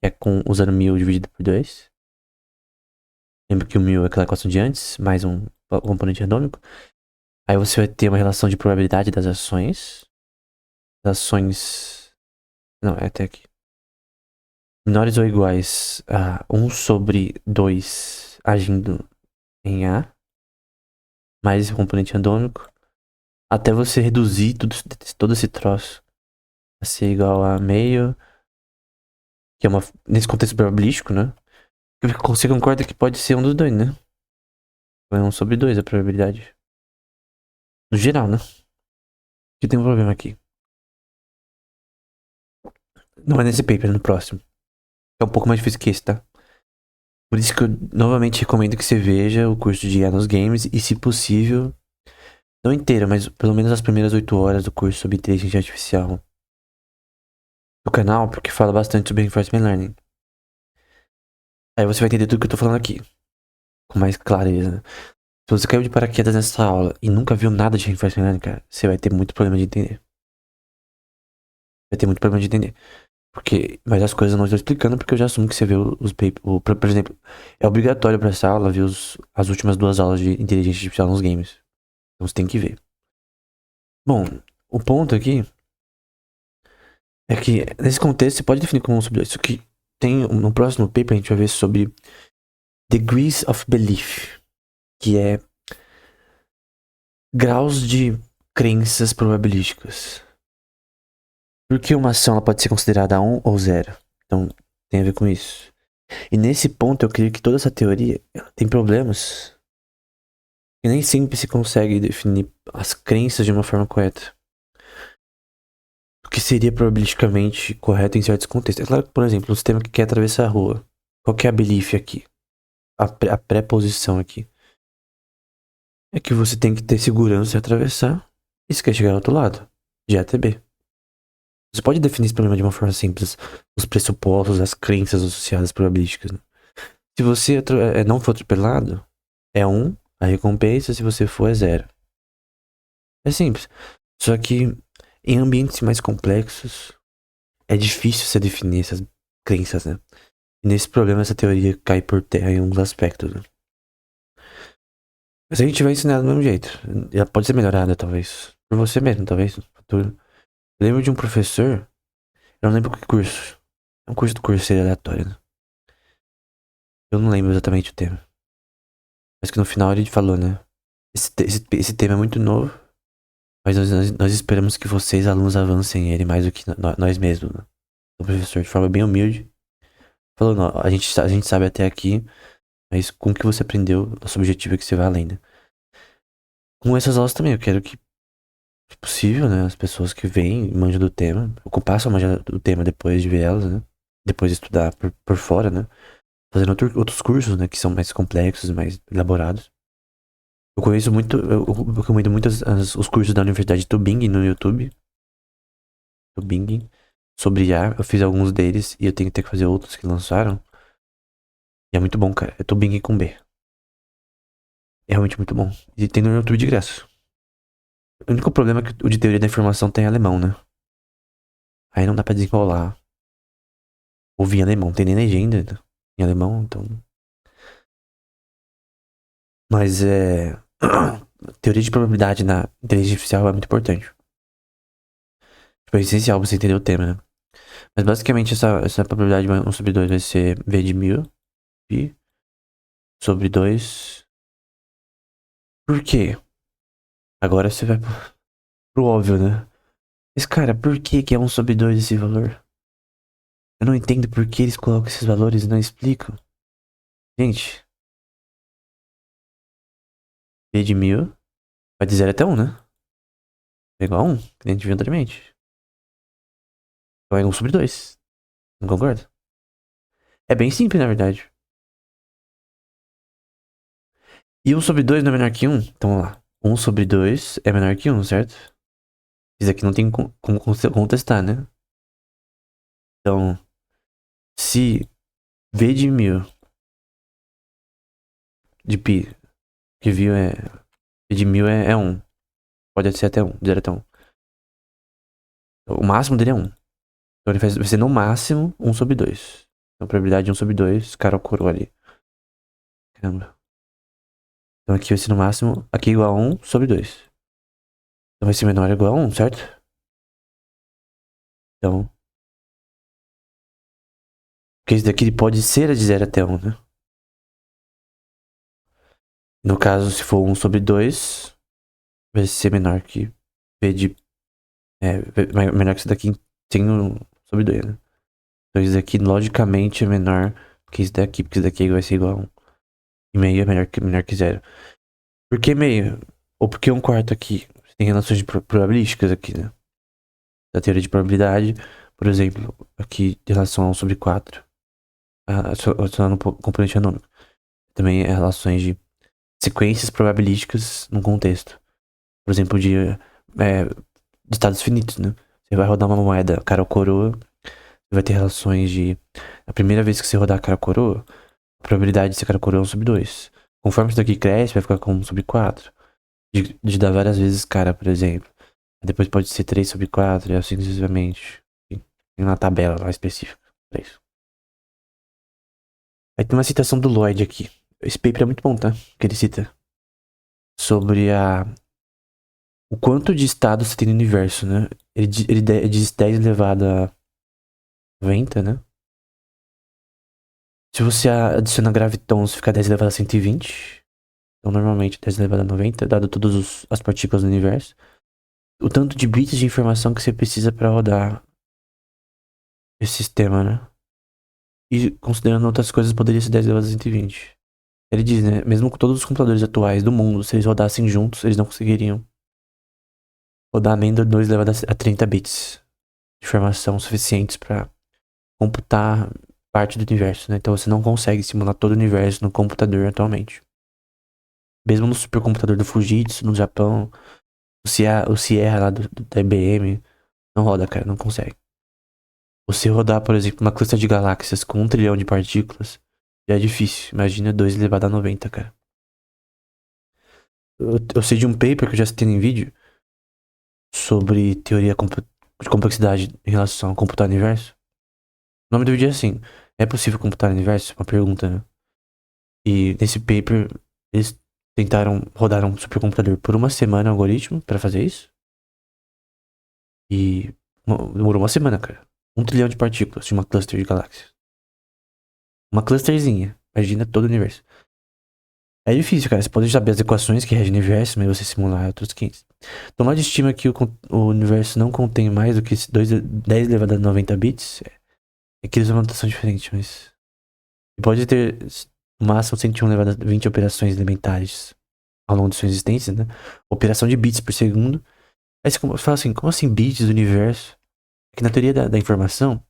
que é usando 1000 dividido por 2. Lembra que o 1000 é aquela equação de antes, mais um componente randômico. Aí você vai ter uma relação de probabilidade das ações. Das ações... Não, é até aqui. Menores ou iguais a 1 sobre 2 agindo em A. Mais esse componente randômico. Até você reduzir todo esse troço a ser igual a meio. Que é uma... Nesse contexto probabilístico, né? Você concorda que pode ser um dos dois, né? É 1 sobre 2 a probabilidade. No geral, né? Que tem um problema aqui. Não é nesse paper, é no próximo. É um pouco mais difícil que esse, tá? Por isso que eu novamente recomendo que você veja o curso de IA nos games e, se possível, não inteiro, mas pelo menos as primeiras 8 horas do curso sobre inteligência artificial do canal, porque fala bastante sobre reinforcement learning. Aí você vai entender tudo que eu tô falando aqui, com mais clareza, né? Se você caiu de paraquedas nessa aula e nunca viu nada de reinforcement learning, cara, você vai ter muito problema de entender. Vai ter muito problema de entender. Mas as coisas eu não estou explicando porque eu já assumo que você vê os papers. Por exemplo, é obrigatório pra essa aula ver as últimas 2 aulas de inteligência artificial nos games. Então você tem que ver. Bom, o ponto aqui é que nesse contexto você pode definir como um sobre isso que tem no próximo paper a gente vai ver sobre degrees of belief, que é graus de crenças probabilísticas. Porque uma ação ela pode ser considerada 1 ou 0. Então tem a ver com isso. E nesse ponto eu creio que toda essa teoria tem problemas. E nem sempre se consegue definir as crenças de uma forma correta. O que seria probabilisticamente correto em certos contextos. É claro que, por exemplo, um sistema que quer atravessar a rua. Qual que é a belief aqui? A preposição aqui. É que você tem que ter segurança de atravessar e você quer chegar ao outro lado. De A até B. Você pode definir esse problema de uma forma simples. Os pressupostos, as crenças associadas probabilísticas. Né? Se você não for atropelado, é 1, a recompensa, se você for, é 0. É simples. Só que em ambientes mais complexos, é difícil você definir essas crenças, né? E nesse problema, essa teoria cai por terra em alguns aspectos, né? Mas a gente vai ensinar do mesmo jeito. Ela pode ser melhorada, talvez. Por você mesmo, talvez, no futuro. Eu lembro de um professor, eu não lembro que curso. É um curso do curseiro aleatório, né? Eu não lembro exatamente o tema. Mas que no final ele falou, né? Esse tema é muito novo, mas nós esperamos que vocês, alunos, avancem ele mais do que nós mesmos, né? O professor, de forma bem humilde, falou: não, a gente sabe até aqui, mas com o que você aprendeu, nosso objetivo é que você vá além, né? Com essas aulas também, eu quero que, se possível, né? As pessoas que vêm e manjam do tema, ou passam a manjar do tema depois de ver elas, né? Depois de estudar por fora, né? Fazendo outros cursos, né? Que são mais complexos, mais elaborados. Eu conheço muito, eu recomendo muito os cursos da Universidade de Tübingen no YouTube. Tübingen. Sobre IA, eu fiz alguns deles e eu tenho que ter que fazer outros que lançaram. E é muito bom, cara. É Tübingen com B. É realmente muito bom. E tem no YouTube de graça. O único problema é que o de teoria da informação tem alemão, né? Aí não dá pra desenrolar. Ouvir em alemão, tem nem legenda em alemão, então. Mas é. Teoria de probabilidade na inteligência artificial é muito importante. Tipo, é essencial você entender o tema, né? Mas basicamente essa probabilidade de 1 sobre 2 vai ser V de 1000 pi sobre 2. Por quê? Agora você vai pro óbvio, né? Mas cara, por que é 1 sobre 2 esse valor? Eu não entendo por que eles colocam esses valores e não explicam. Gente, V de 1000 vai de 0 até 1, né? É igual a 1, que nem a gente viu anteriormente. Então é 1 sobre 2. Não concorda? É bem simples, na verdade. E 1 sobre 2 não é menor que 1? Então vamos lá. 1 sobre 2 é menor que 1, certo? Isso aqui não tem como contestar, né? Então, se V de 1000 de pi, que viu é. V de 1000 é 1. Pode ser até 1, 0 até 1. O máximo dele é 1. Então ele vai ser no máximo 1 sobre 2. Então a probabilidade de 1 sobre 2, cara, o coroa ali. Caramba. Então aqui vai ser no máximo. Aqui é igual a 1 sobre 2. Então vai ser menor ou igual a 1, certo? Então. Porque esse daqui pode ser de 0 até 1, né? No caso, se for 1 sobre 2, vai ser menor que V de. Menor que esse daqui tem 1 sobre 2, né? Então esse daqui, logicamente, é menor que esse daqui, porque esse daqui vai ser igual a 1. E meio é menor que 0. Por que meio? Ou porque 1/4 aqui? Você tem relações de probabilísticas aqui, né? Da teoria de probabilidade, por exemplo, aqui em relação a 1 sobre 4, adicionando um componente anômico. Também é relações de sequências probabilísticas num contexto. Por exemplo, de estados finitos, né? Você vai rodar uma moeda cara ou coroa, você vai ter relações de. A primeira vez que você rodar cara ou coroa, a probabilidade de ser cara ou coroa é 1 sobre 2. Conforme isso daqui cresce, vai ficar com 1 sobre 4. De dar várias vezes cara, por exemplo. Depois pode ser 3 sobre 4 e assim sucessivamente. Tem uma tabela lá específica pra isso. Aí tem uma citação do Lloyd aqui. Esse paper é muito bom, tá? Que ele cita. Sobre o quanto de estados você tem no universo, né? Ele diz 10 elevado a 90, né? Se você adiciona gravitons, fica 10 elevado a 120. Então, normalmente, 10 elevado a 90, dado todas as partículas do universo. O tanto de bits de informação que você precisa para rodar esse sistema, né? E considerando outras coisas, poderia ser 10 elevado a 120. Ele diz, né? Mesmo com todos os computadores atuais do mundo, se eles rodassem juntos, eles não conseguiriam rodar nem 2 elevado a 30 bits de informação suficientes para computar parte do universo, né? Então você não consegue simular todo o universo no computador atualmente. Mesmo no supercomputador do Fujitsu, no Japão, o Sierra lá da IBM, não roda, cara, não consegue. Você rodar, por exemplo, uma cluster de galáxias com 1 trilhão de partículas, Já é difícil. Imagina 2 elevado a 90, cara. Eu sei de um paper que eu já citei em vídeo sobre teoria de complexidade em relação ao computar o universo. O nome do vídeo é assim: é possível computar o universo? Uma pergunta, né? E nesse paper, eles tentaram rodar um supercomputador por uma semana, o algoritmo, pra fazer isso. E demorou uma semana, cara. 1 trilhão de partículas de uma cluster de galáxias. Uma clusterzinha. Imagina todo o universo. É difícil, cara. Você pode saber as equações que regem o universo, mas você simular outros 15. Então, lá de estima que o universo não contém mais do que 10 elevado a 90 bits. É que eles usam uma notação diferente, mas... Pode ter no máximo 101 elevado a 20 operações elementares ao longo de sua existência, né? Operação de bits por segundo. Aí você fala assim, como assim bits do universo? É que na teoria da informação,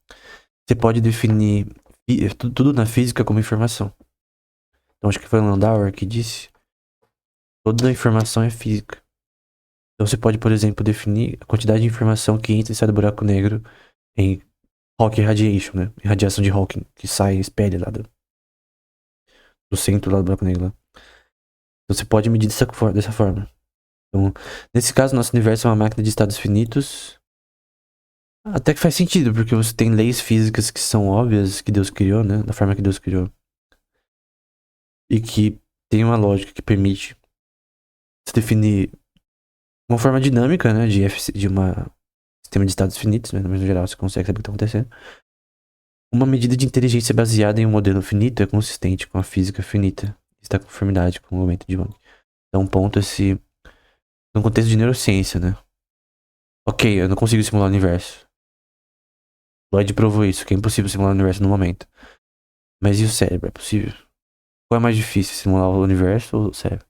você pode definir tudo na física como informação. Então acho que foi o Landauer que disse, toda a informação é física. Então você pode, por exemplo, definir a quantidade de informação que entra e sai do buraco negro em Hawking Radiation, né? Em radiação de Hawking, que sai e espelha lá do centro lá do buraco negro lá. Então você pode medir dessa forma. Então, nesse caso, nosso universo é uma máquina de estados finitos. Até que faz sentido, porque você tem leis físicas que são óbvias que Deus criou, né? Da forma que Deus criou. E que tem uma lógica que permite se definir uma forma dinâmica, né? De uma sistema de estados finitos, né? No mesmo geral, você consegue saber o que está acontecendo. Uma medida de inteligência baseada em um modelo finito é consistente com a física finita. Está em conformidade com o momento de Young. Então, ponto esse. No contexto de neurociência, né? Ok, eu não consigo simular o universo. Lloyd provou isso, que é impossível simular o universo no momento. Mas e o cérebro? É possível? Qual é mais difícil, simular o universo ou o cérebro?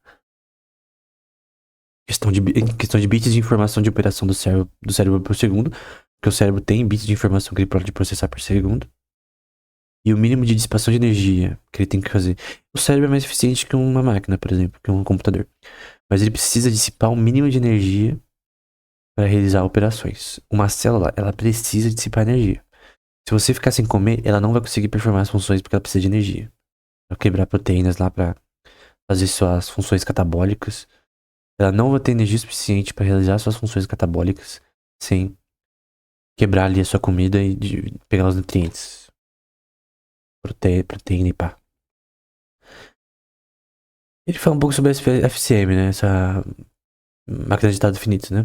Questão de bits de informação de operação do cérebro por segundo, porque o cérebro tem bits de informação que ele pode processar por segundo. E o mínimo de dissipação de energia que ele tem que fazer. O cérebro é mais eficiente que uma máquina, por exemplo, que um computador. Mas ele precisa dissipar o mínimo de energia para realizar operações. Uma célula, ela precisa dissipar energia. Se você ficar sem comer, ela não vai conseguir performar as funções porque ela precisa de energia. Pra quebrar proteínas lá, pra fazer suas funções catabólicas. Ela não vai ter energia suficiente para realizar suas funções catabólicas sem quebrar ali a sua comida e pegar os nutrientes. Proteína e pá. Ele fala um pouco sobre a FCM, né? Essa máquina de dados finitos, né?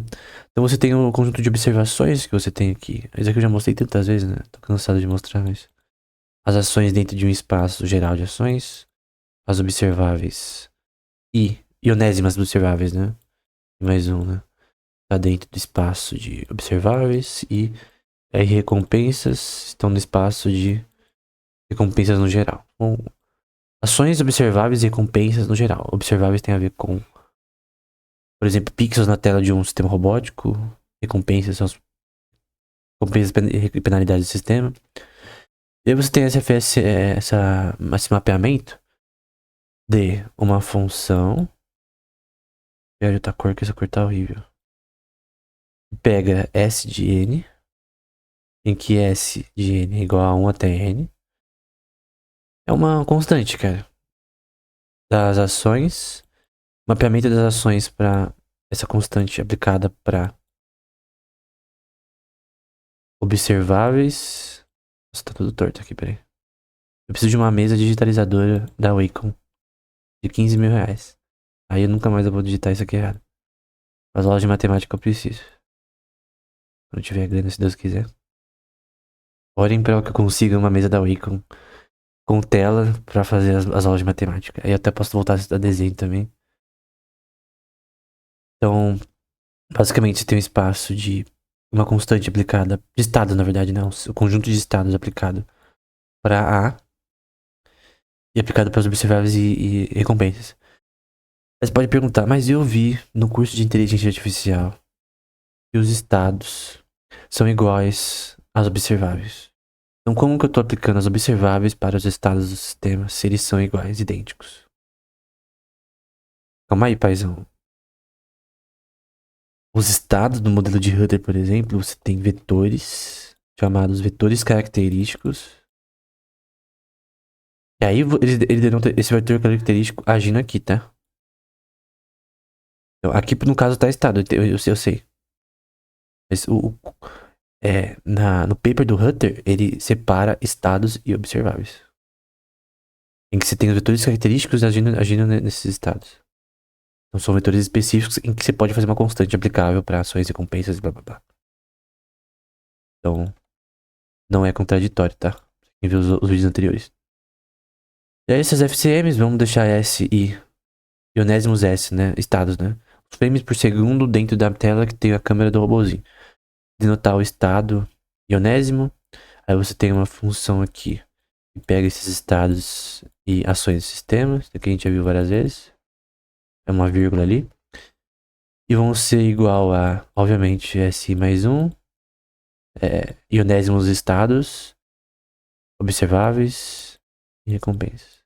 Então você tem um conjunto de observações que você tem aqui. Isso aqui eu já mostrei tantas vezes, né? Tô cansado de mostrar, mas... As ações dentro de um espaço geral de ações. As observáveis. E ionésimas observáveis, né? E mais um, né? Tá dentro do espaço de observáveis e recompensas estão no espaço de recompensas no geral. Bom, ações observáveis e recompensas no geral. Observáveis tem a ver com, por exemplo, pixels na tela de um sistema robótico. Recompensas são as recompensas e penalidades do sistema. E aí você tem esse mapeamento de uma função. Já outra cor, que essa cor tá horrível. Pega S de N, em que S de N é igual a 1 até N. É uma constante, cara. Das ações. Mapeamento das ações para essa constante aplicada para observáveis. Nossa, tá tudo torto aqui, peraí. Eu preciso de uma mesa digitalizadora da Wacom de 15 mil reais. Aí eu nunca mais vou digitar isso aqui errado. As aulas de matemática eu preciso. Quando tiver grana, se Deus quiser. Orem para que eu consiga uma mesa da Wacom com tela para fazer as aulas de matemática. Aí eu até posso voltar a estudar desenho também. Então, basicamente, você tem um espaço de uma constante aplicada, de estado, na verdade, não, o conjunto de estados aplicado para A e aplicado para os observáveis e recompensas. Você pode perguntar, mas eu vi no curso de inteligência artificial que os estados são iguais aos observáveis. Então, como que eu estou aplicando as observáveis para os estados do sistema se eles são iguais, idênticos? Calma aí, paizão. Os estados do modelo de Hutton, por exemplo, você tem vetores chamados vetores característicos E aí ele denota esse vetor característico agindo aqui, tá? Então, aqui no caso tá estado, eu sei. Mas no paper do Hutter, ele separa estados e observáveis. Em que você tem os vetores característicos agindo nesses estados. Então são vetores específicos em que você pode fazer uma constante aplicável para ações, recompensas e blá blá blá. Então, não é contraditório, tá? Quem viu os vídeos anteriores. E aí, essas FCMs, vamos deixar S e ionésimos S, né? Estados, né? Os frames por segundo dentro da tela que tem a câmera do robozinho. Denotar o estado ionésimo. Aí você tem uma função aqui que pega esses estados e ações do sistema. Isso aqui a gente já viu várias vezes. É uma vírgula ali. E vão ser igual a, obviamente, S mais 1. Ionésimos estados. Observáveis e recompensas.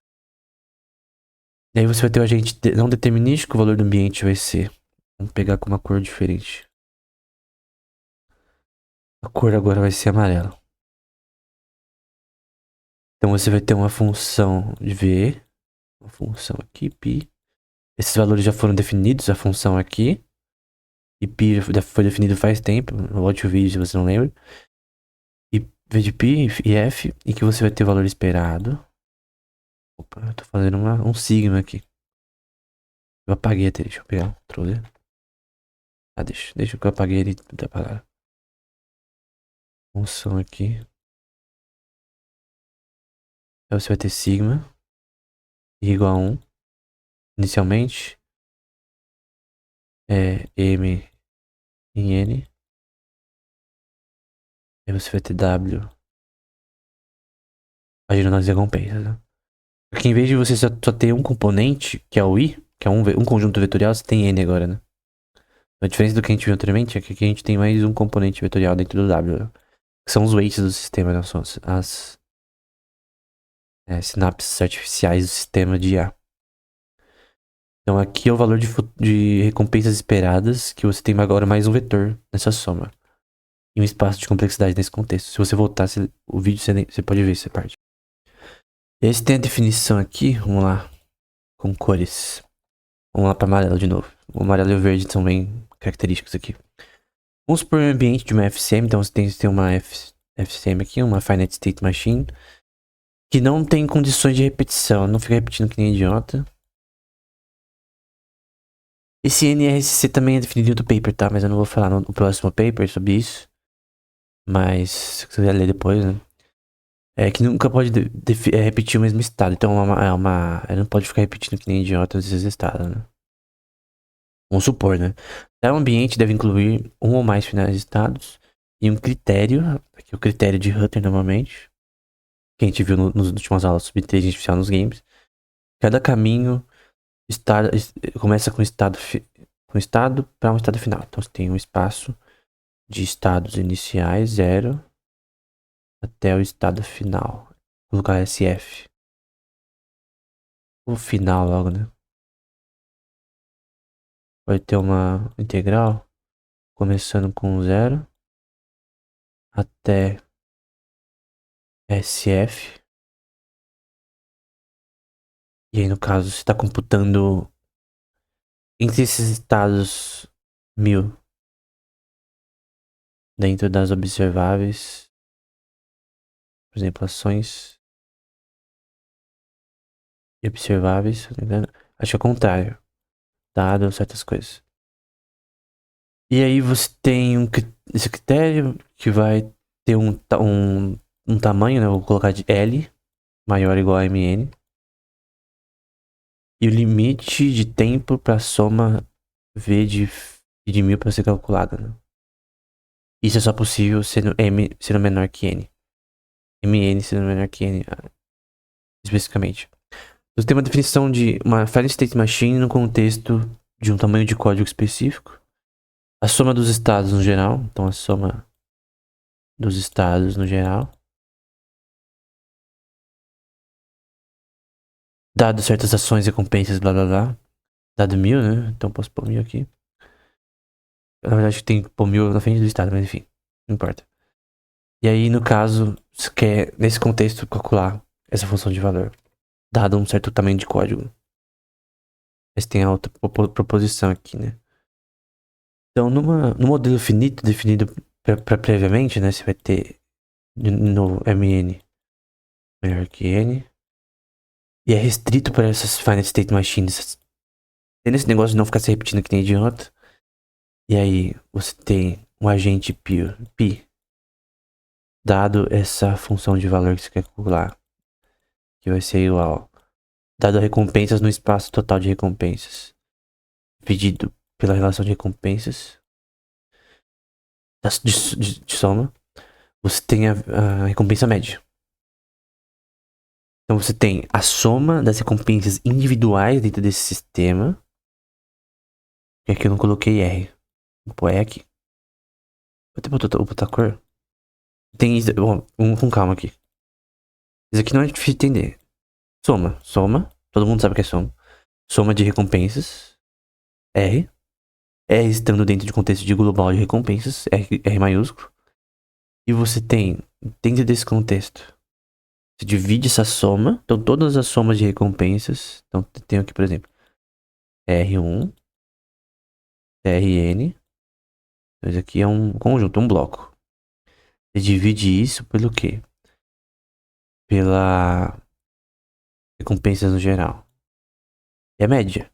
E aí você vai ter o agente não determinístico, o valor do ambiente vai ser. Vamos pegar com uma cor diferente. A cor agora vai ser amarela. Então você vai ter uma função de V, uma função aqui, π. Esses valores já foram definidos, a função aqui. E π já foi definido faz tempo, volte o vídeo se você não lembra. E V de π e F, e que você vai ter o valor esperado. Opa, eu tô fazendo um sigma aqui. Eu apaguei até, deixa eu pegar o controle. Ah, deixa que eu apaguei ele tá apagado. Função aqui. Aí você vai ter sigma igual a 1. Inicialmente é M em N. Aí você vai ter W agindo nas recompensas, né? Porque em vez de você só ter um componente, que é o I, que é um conjunto vetorial, você tem N agora, né? A diferença do que a gente viu anteriormente é que aqui a gente tem mais um componente vetorial dentro do W, né? Que são os weights do sistema, né? São as sinapses artificiais do sistema de IA. Então aqui é o valor de recompensas esperadas, que você tem agora mais um vetor nessa soma. E um espaço de complexidade nesse contexto. Se você voltar o vídeo, você pode ver essa parte. Esse tem a definição aqui, vamos lá, com cores. Vamos lá para amarelo de novo. O amarelo e o verde são bem característicos aqui. Vamos supor um ambiente de uma FCM, então você tem uma FCM aqui, uma Finite State Machine, que não tem condições de repetição, não fica repetindo que nem idiota. Esse NRSC também é definido em outro paper, tá? Mas eu não vou falar no próximo paper sobre isso. Mas, se você quiser ler depois, né? É que nunca pode repetir o mesmo estado. Então, ela não pode ficar repetindo que nem idiota esses estados, né? Vamos supor, né? Tal ambiente deve incluir um ou mais finais de estados e um critério, aqui é o critério de Hutter normalmente, que a gente viu nas últimas aulas sobre inteligência artificial nos games. Cada caminho começa com estado para um estado final. Então você tem um espaço de estados iniciais, 0, até o estado final. Vou colocar SF. O final logo, né? Vai ter uma integral começando com 0 até SF. E aí, no caso, você está computando entre esses estados 1000 dentro das observáveis, por exemplo, ações e observáveis, se não me engano. Acho que é o contrário, dado certas coisas. E aí você tem esse critério que vai ter um tamanho, né? Eu vou colocar de L, maior ou igual a MN. E o limite de tempo para soma V de 1000 para ser calculada, né? Isso é só possível sendo M sendo menor que N. MN sendo menor que N, especificamente. Você tem uma definição de uma finite state machine no contexto de um tamanho de código específico. A soma dos estados no geral. Então a soma dos estados no geral. Dado certas ações, recompensas, blá blá blá. Dado 1000, né? Então posso pôr 1000 aqui. Na verdade tem que pôr 1000 na frente do estado, mas enfim. Não importa. E aí, no caso, você quer, nesse contexto, calcular essa função de valor. dado um certo tamanho de código. Mas tem a outra proposição aqui, né? Então, no modelo finito definido previamente, né? Você vai ter no MN maior que N. E é restrito para essas finite state machines. Tem esse negócio de não ficar se repetindo que nem idiota. E aí, você tem um agente pi, dado essa função de valor que você quer calcular, que vai ser igual, dado recompensas no espaço total de recompensas, dividido pela relação de recompensas, de soma, você tem a recompensa média. Então você tem a soma das recompensas individuais dentro desse sistema. E aqui eu não coloquei R. Vou pôr E aqui. Vou até botar cor. Tem isso. Bom, vamos com calma aqui. Isso aqui não é difícil de entender. Soma. Todo mundo sabe o que é soma. Soma de recompensas. R. R estando dentro de contexto de global de recompensas. R maiúsculo. E você tem, dentro desse contexto, você divide essa soma. Então todas as somas de recompensas. Então tem aqui, por exemplo, R1, TRN. Então isso aqui é um conjunto, um bloco. Você divide isso pelo quê? Pela recompensas no geral. E a média.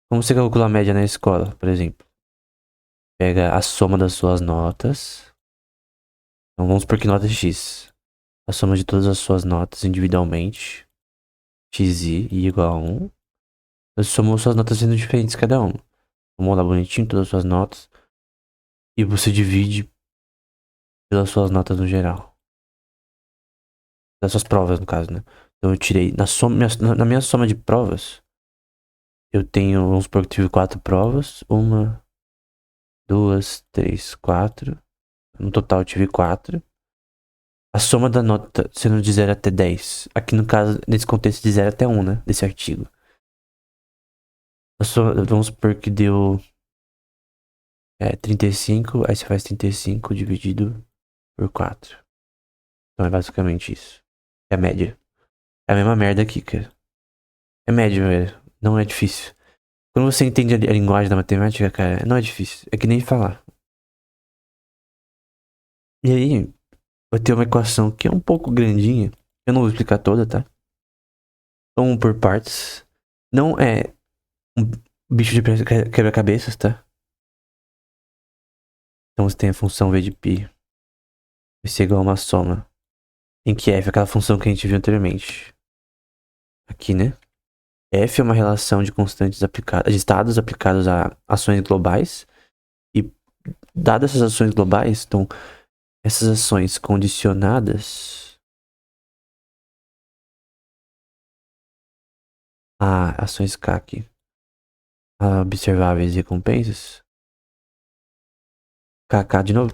Como você calcula a média na escola, por exemplo? Pega a soma das suas notas. Então vamos supor que nota é X. A soma de todas as suas notas individualmente. XI igual a 1. Você somou suas notas sendo diferentes cada uma. Somou lá bonitinho todas as suas notas. E você divide pelas suas notas no geral. Das suas provas, no caso, né? Então eu tirei. Na minha soma de provas, eu tenho, vamos supor que tive 4 provas. 1, 2, 3, 4. No total eu tive 4. A soma da nota sendo de 0 até 10. Aqui no caso, nesse contexto de 0 até 1, né? Desse artigo. Vamos supor que deu 35. Aí você faz 35 dividido por 4. Então é basicamente isso. É a média. É a mesma merda aqui, cara. É média, velho. Não é difícil. Quando você entende a linguagem da matemática, cara, não é difícil. É que nem falar. E aí, vai ter uma equação que é um pouco grandinha. Eu não vou explicar toda, tá? Vamos por partes. Não é um bicho de quebra-cabeças, tá? Então você tem a função v de π. Vai ser igual a uma soma. Em que f é aquela função que a gente viu anteriormente. Aqui, né? F é uma relação de constantes aplicadas, de estados aplicados a ações globais. E dadas essas ações globais, então essas ações condicionadas a ações CAC, a observáveis e recompensas. KK de novo.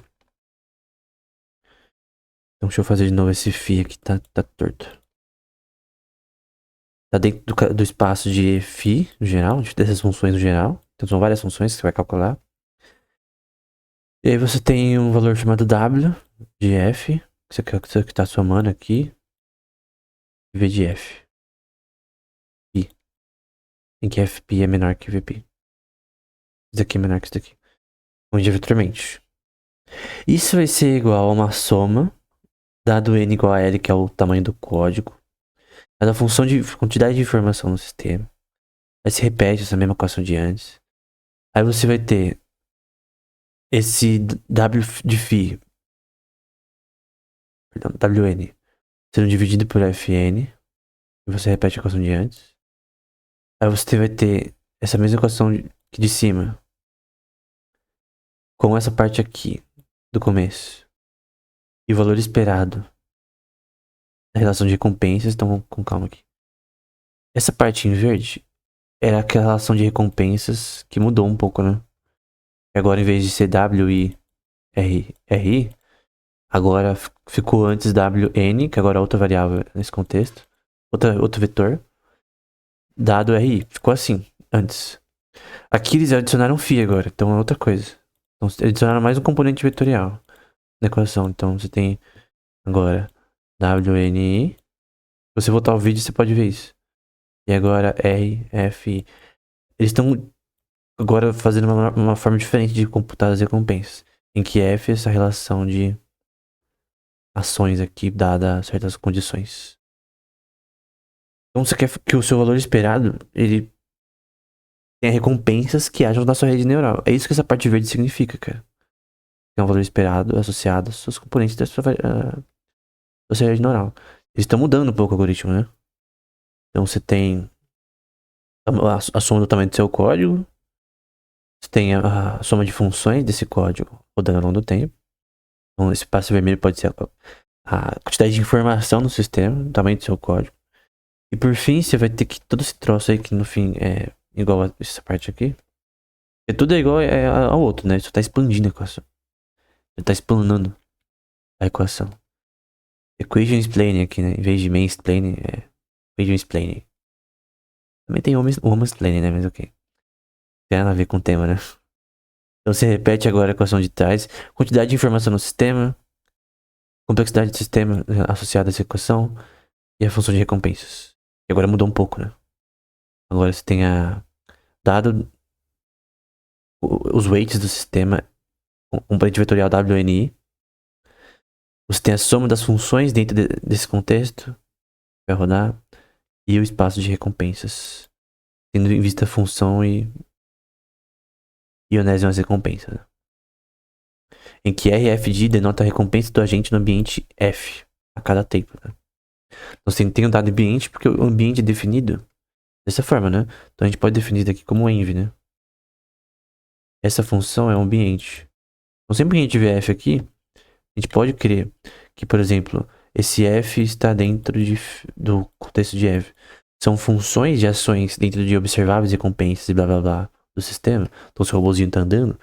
Então deixa eu fazer de novo esse φ aqui, tá torto. Tá dentro do espaço de φ no geral, dessas funções no geral. Então são várias funções que você vai calcular. E aí você tem um valor chamado W de F, que você tá somando aqui. V de F. Π. Em que FP é menor que VP. Isso aqui é menor que isso daqui. Individualmente. Isso vai ser igual a uma soma, dado N igual a L, que é o tamanho do código, dada a função de quantidade de informação no sistema. Aí se repete essa mesma equação de antes. Aí você vai ter esse W de φ, perdão, WN, sendo dividido por Fn. E você repete a equação de antes. Aí você vai ter essa mesma equação aqui de cima, com essa parte aqui do começo. E o valor esperado da relação de recompensas. Então vamos com calma aqui. Essa parte em verde era aquela relação de recompensas que mudou um pouco, né? Agora, em vez de ser W I R I, agora ficou antes WN, que agora é outra variável nesse contexto. Outro vetor. Dado RI. Ficou assim, antes. Aqui eles adicionaram φ agora, então é outra coisa. Então, eles adicionaram mais um componente vetorial na equação. Então você tem agora WNI você voltar ao vídeo, você pode ver isso. E agora R, F, I. Eles estão agora fazendo uma forma diferente de computar as recompensas. Em que F é essa relação de ações aqui, dada certas condições. Então você quer que o seu valor esperado, ele tenha recompensas que hajam na sua rede neural. É isso que essa parte verde significa, cara. Tem um valor esperado associado aos seus componentes da sua rede neural. Eles estão mudando um pouco o algoritmo, né? Então você tem a soma do tamanho do seu código, você tem a soma de funções desse código rodando ao longo do tempo. Então esse passo vermelho pode ser a quantidade de informação no sistema, o tamanho do seu código. E por fim, você vai ter que todo esse troço aí que no fim é igual a essa parte aqui. Porque tudo é igual ao outro, né? Isso tá expandindo a equação. Ele tá explanando a equação. Equation explaining aqui, né? Em vez de mansplaining, é equation explaining. Também tem womansplaining, né? Mas ok. Tem nada a ver com o tema, né? Então você repete agora a equação de trás. Quantidade de informação no sistema. Complexidade do sistema associada a essa equação. E a função de recompensas. E agora mudou um pouco, né? Agora você tem dado os weights do sistema, um componente vetorial WNI. Você tem a soma das funções dentro desse contexto, vai rodar, e o espaço de recompensas, tendo em vista a função e ionese as recompensas. Né? Em que RFD denota a recompensa do agente no ambiente F, a cada tempo. Né? Então você tem um dado ambiente, porque o ambiente é definido dessa forma, né? Então a gente pode definir isso aqui como env, né? Essa função é um ambiente. Então sempre que a gente vê F aqui, a gente pode crer que, por exemplo, esse F está dentro do contexto de F. São funções de ações dentro de observáveis, recompensas e blá blá blá do sistema. Então, se o robôzinho está andando,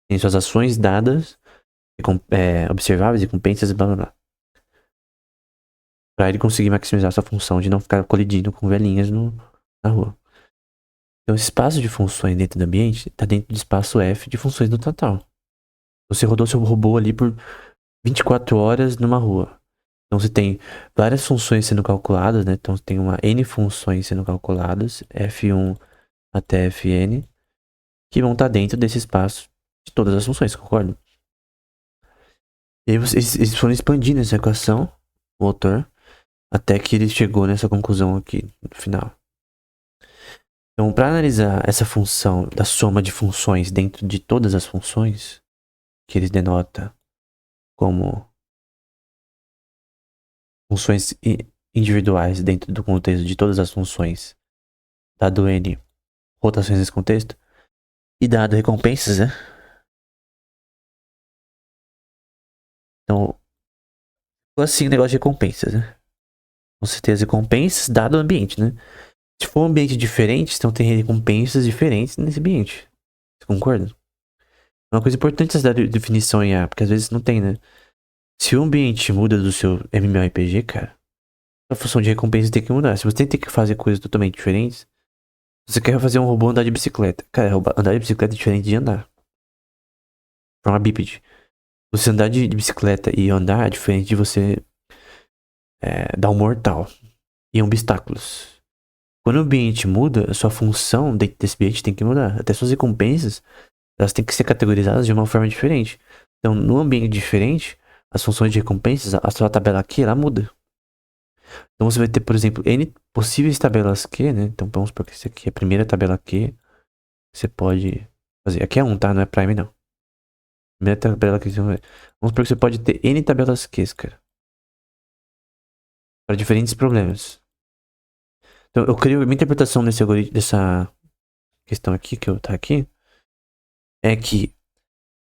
tem suas ações dadas, observáveis, recompensas e blá blá blá. Para ele conseguir maximizar sua função de não ficar colidindo com velhinhas na rua. Então, esse espaço de funções dentro do ambiente está dentro do espaço F de funções do total. Você rodou seu robô ali por 24 horas numa rua. Então você tem várias funções sendo calculadas, né? Então você tem uma N funções sendo calculadas, F1 até Fn, que vão estar dentro desse espaço de todas as funções, concorda? E aí eles foram expandindo essa equação, o autor, até que ele chegou nessa conclusão aqui no final. Então, para analisar essa função da soma de funções dentro de todas as funções, que eles denotam como funções individuais dentro do contexto de todas as funções, dado N rotações nesse contexto, e dado recompensas, né? Então, ficou assim o negócio de recompensas, né? Você tem as recompensas dado o ambiente, né? Se for um ambiente diferente, então tem recompensas diferentes nesse ambiente. Você concorda? É uma coisa importante essa definição em A, porque às vezes não tem, né? Se o ambiente muda do seu MMORPG, cara, a função de recompensa tem que mudar. Se você tem que fazer coisas totalmente diferentes, você quer fazer um robô andar de bicicleta. Cara, andar de bicicleta é diferente de andar. Forma bípede. Você andar de bicicleta e andar é diferente de você dar um mortal em obstáculos. Quando o ambiente muda, a sua função dentro desse ambiente tem que mudar. Até suas recompensas, elas têm que ser categorizadas de uma forma diferente. Então, num ambiente diferente, as funções de recompensas, a sua tabela Q, ela muda. Então, você vai ter, por exemplo, N possíveis tabelas Q, né? Então, vamos supor que essa aqui é a primeira tabela Q. Você pode fazer. Aqui é 1, tá? Não é Prime, não. Primeira tabela Q. Vamos supor que você pode ter N tabelas Q, cara. Para diferentes problemas. Então, eu crio uma interpretação desse algoritmo, dessa questão aqui, que eu tá aqui, é que,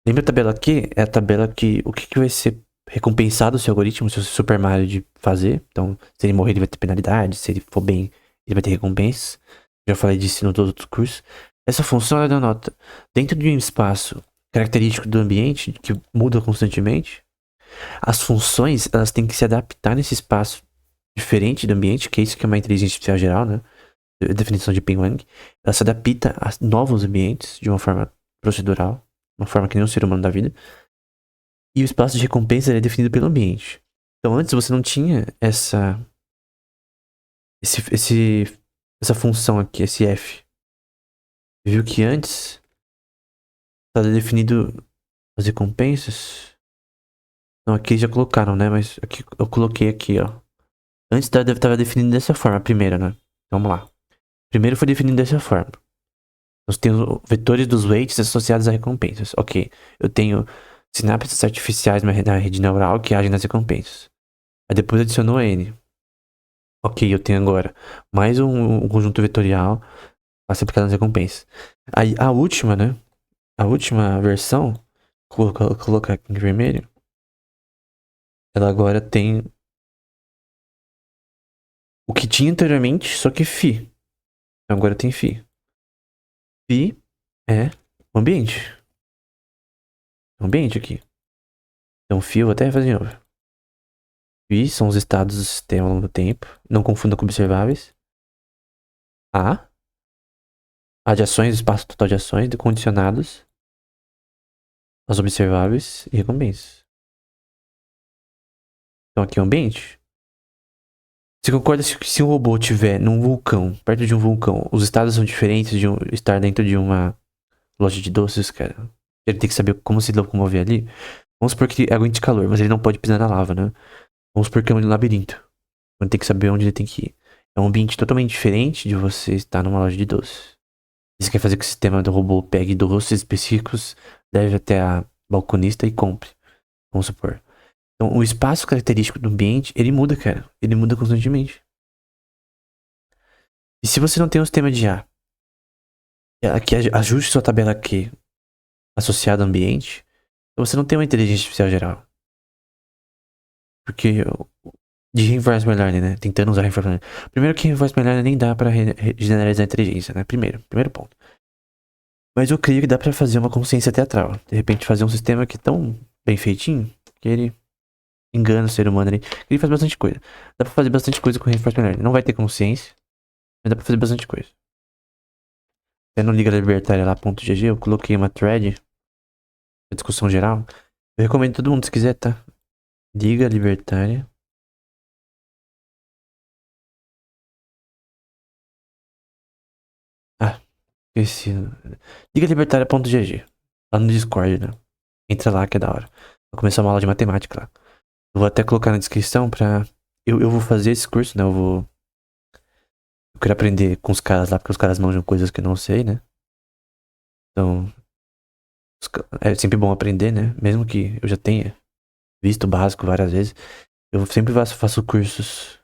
lembra a tabela aqui? É a tabela que, o que vai ser recompensado o seu algoritmo, se o Super Mario de fazer. Então, se ele morrer, ele vai ter penalidade, se ele for bem, ele vai ter recompensas. Já falei disso no todos os cursos. Essa função, ela denota, dentro de um espaço característico do ambiente, que muda constantemente, as funções, elas têm que se adaptar nesse espaço diferente do ambiente, que é isso que é uma inteligência artificial geral, né? A definição de Ping Wang, ela se adapta a novos ambientes de uma forma procedural, uma forma que nem um ser humano da vida. E o espaço de recompensa é definido pelo ambiente. Então antes você não tinha Essa função aqui, esse F. Viu que antes estava definido as recompensas. Não, aqui já colocaram, né? Mas aqui eu coloquei aqui, ó. Antes estava definido dessa forma, a primeira, né? Vamos lá. Primeiro foi definido dessa forma. Nós temos vetores dos weights associados a recompensas. Ok. Eu tenho sinapses artificiais na rede neural que agem nas recompensas. Aí depois adicionou N. Ok, eu tenho agora mais um conjunto vetorial para ser aplicado nas recompensas. Aí a última, né? A última versão, colocar aqui em vermelho, ela agora tem o que tinha anteriormente, só que Φ. Então agora tem Φ. Φ é o ambiente. É o ambiente aqui. Então Φ eu vou até fazer de novo. Φ são os estados do sistema ao longo do tempo. Não confunda com observáveis. A de ações, espaço total de ações, de condicionados, aos observáveis e recompensas. Então aqui é o ambiente. Você concorda se um robô estiver num vulcão, perto de um vulcão, os estados são diferentes de estar dentro de uma loja de doces, cara? Ele tem que saber como se locomover ali. Vamos supor que é aguente calor, mas ele não pode pisar na lava, né? Vamos supor que é um labirinto. Ele tem que saber onde ele tem que ir. É um ambiente totalmente diferente de você estar numa loja de doces. Se você quer fazer que o sistema do robô pegue doces específicos, leve até a balconista e compre. Vamos supor. Então, o espaço característico do ambiente, ele muda, cara. Ele muda constantemente. E se você não tem um sistema de A, que ajuste sua tabela Q associada ao ambiente, você não tem uma inteligência artificial geral. Porque de reinforcement learning, né? Tentando usar reinforcement learning. Primeiro que reinforcement learning nem dá pra generalizar a inteligência, né? Primeiro ponto. Mas eu creio que dá pra fazer uma consciência teatral. De repente fazer um sistema que é tão bem feitinho que ele engana o ser humano ali. Ele faz bastante coisa. Dá pra fazer bastante coisa com reinforcement learning. Não vai ter consciência, mas dá pra fazer bastante coisa. Até no Liga Libertária lá.gg eu coloquei uma thread pra discussão geral. Eu recomendo todo mundo se quiser, tá? Liga Libertária. Ah, esqueci. Ligalibertaria.gg. Lá no Discord, né? Entra lá que é da hora. Vou começar uma aula de matemática lá. Eu vou até colocar na descrição pra. Eu vou fazer esse curso, né? Eu quero aprender com os caras lá, porque os caras manjam coisas que eu não sei, né? Então. É sempre bom aprender, né? Mesmo que eu já tenha visto o básico várias vezes. Eu sempre faço cursos.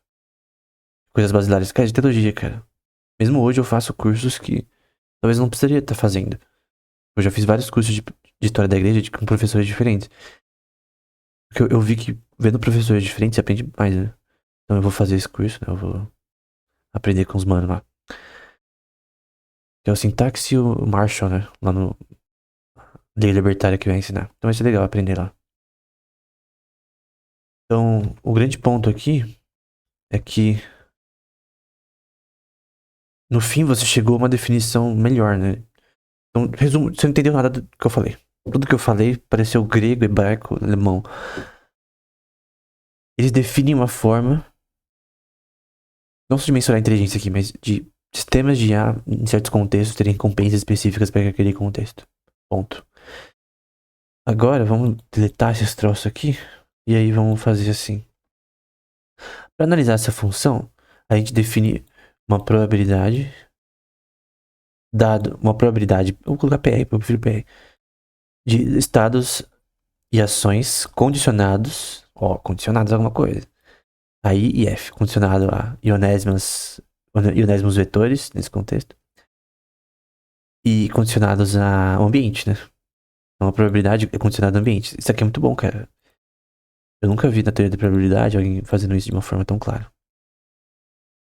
Coisas basilares. Cara, de teologia, cara. Mesmo hoje eu faço cursos que talvez não precisaria estar fazendo. Eu já fiz vários cursos de história da igreja com professores diferentes. Porque eu vi que vendo professores diferentes você aprende mais, né? Então eu vou fazer esse curso, né? Eu vou aprender com os manos lá. Que é o Sintaxe e o Marshall, né? Lá no Lei Libertária que vai ensinar. Então vai ser legal aprender lá. Então, o grande ponto aqui é que no fim você chegou a uma definição melhor, né? Então, resumo, você não entendeu nada do que eu falei. Tudo que eu falei pareceu grego, hebraico, alemão. Eles definem uma forma, não só de mensurar a inteligência aqui, mas de sistemas de IA, em certos contextos, terem recompensas específicas para aquele contexto. Ponto. Agora, vamos deletar esses troços aqui. E aí vamos fazer assim. Para analisar essa função, a gente define uma probabilidade. Dado uma probabilidade. Vou colocar PR, eu prefiro PR. De estados e ações condicionados. Ó, condicionados a alguma coisa. Aí e F, condicionado a ionésimos vetores, nesse contexto. E condicionados ao ambiente, né? Então a probabilidade é condicionada ao ambiente. Isso aqui é muito bom, cara. Eu nunca vi na teoria da probabilidade alguém fazendo isso de uma forma tão clara.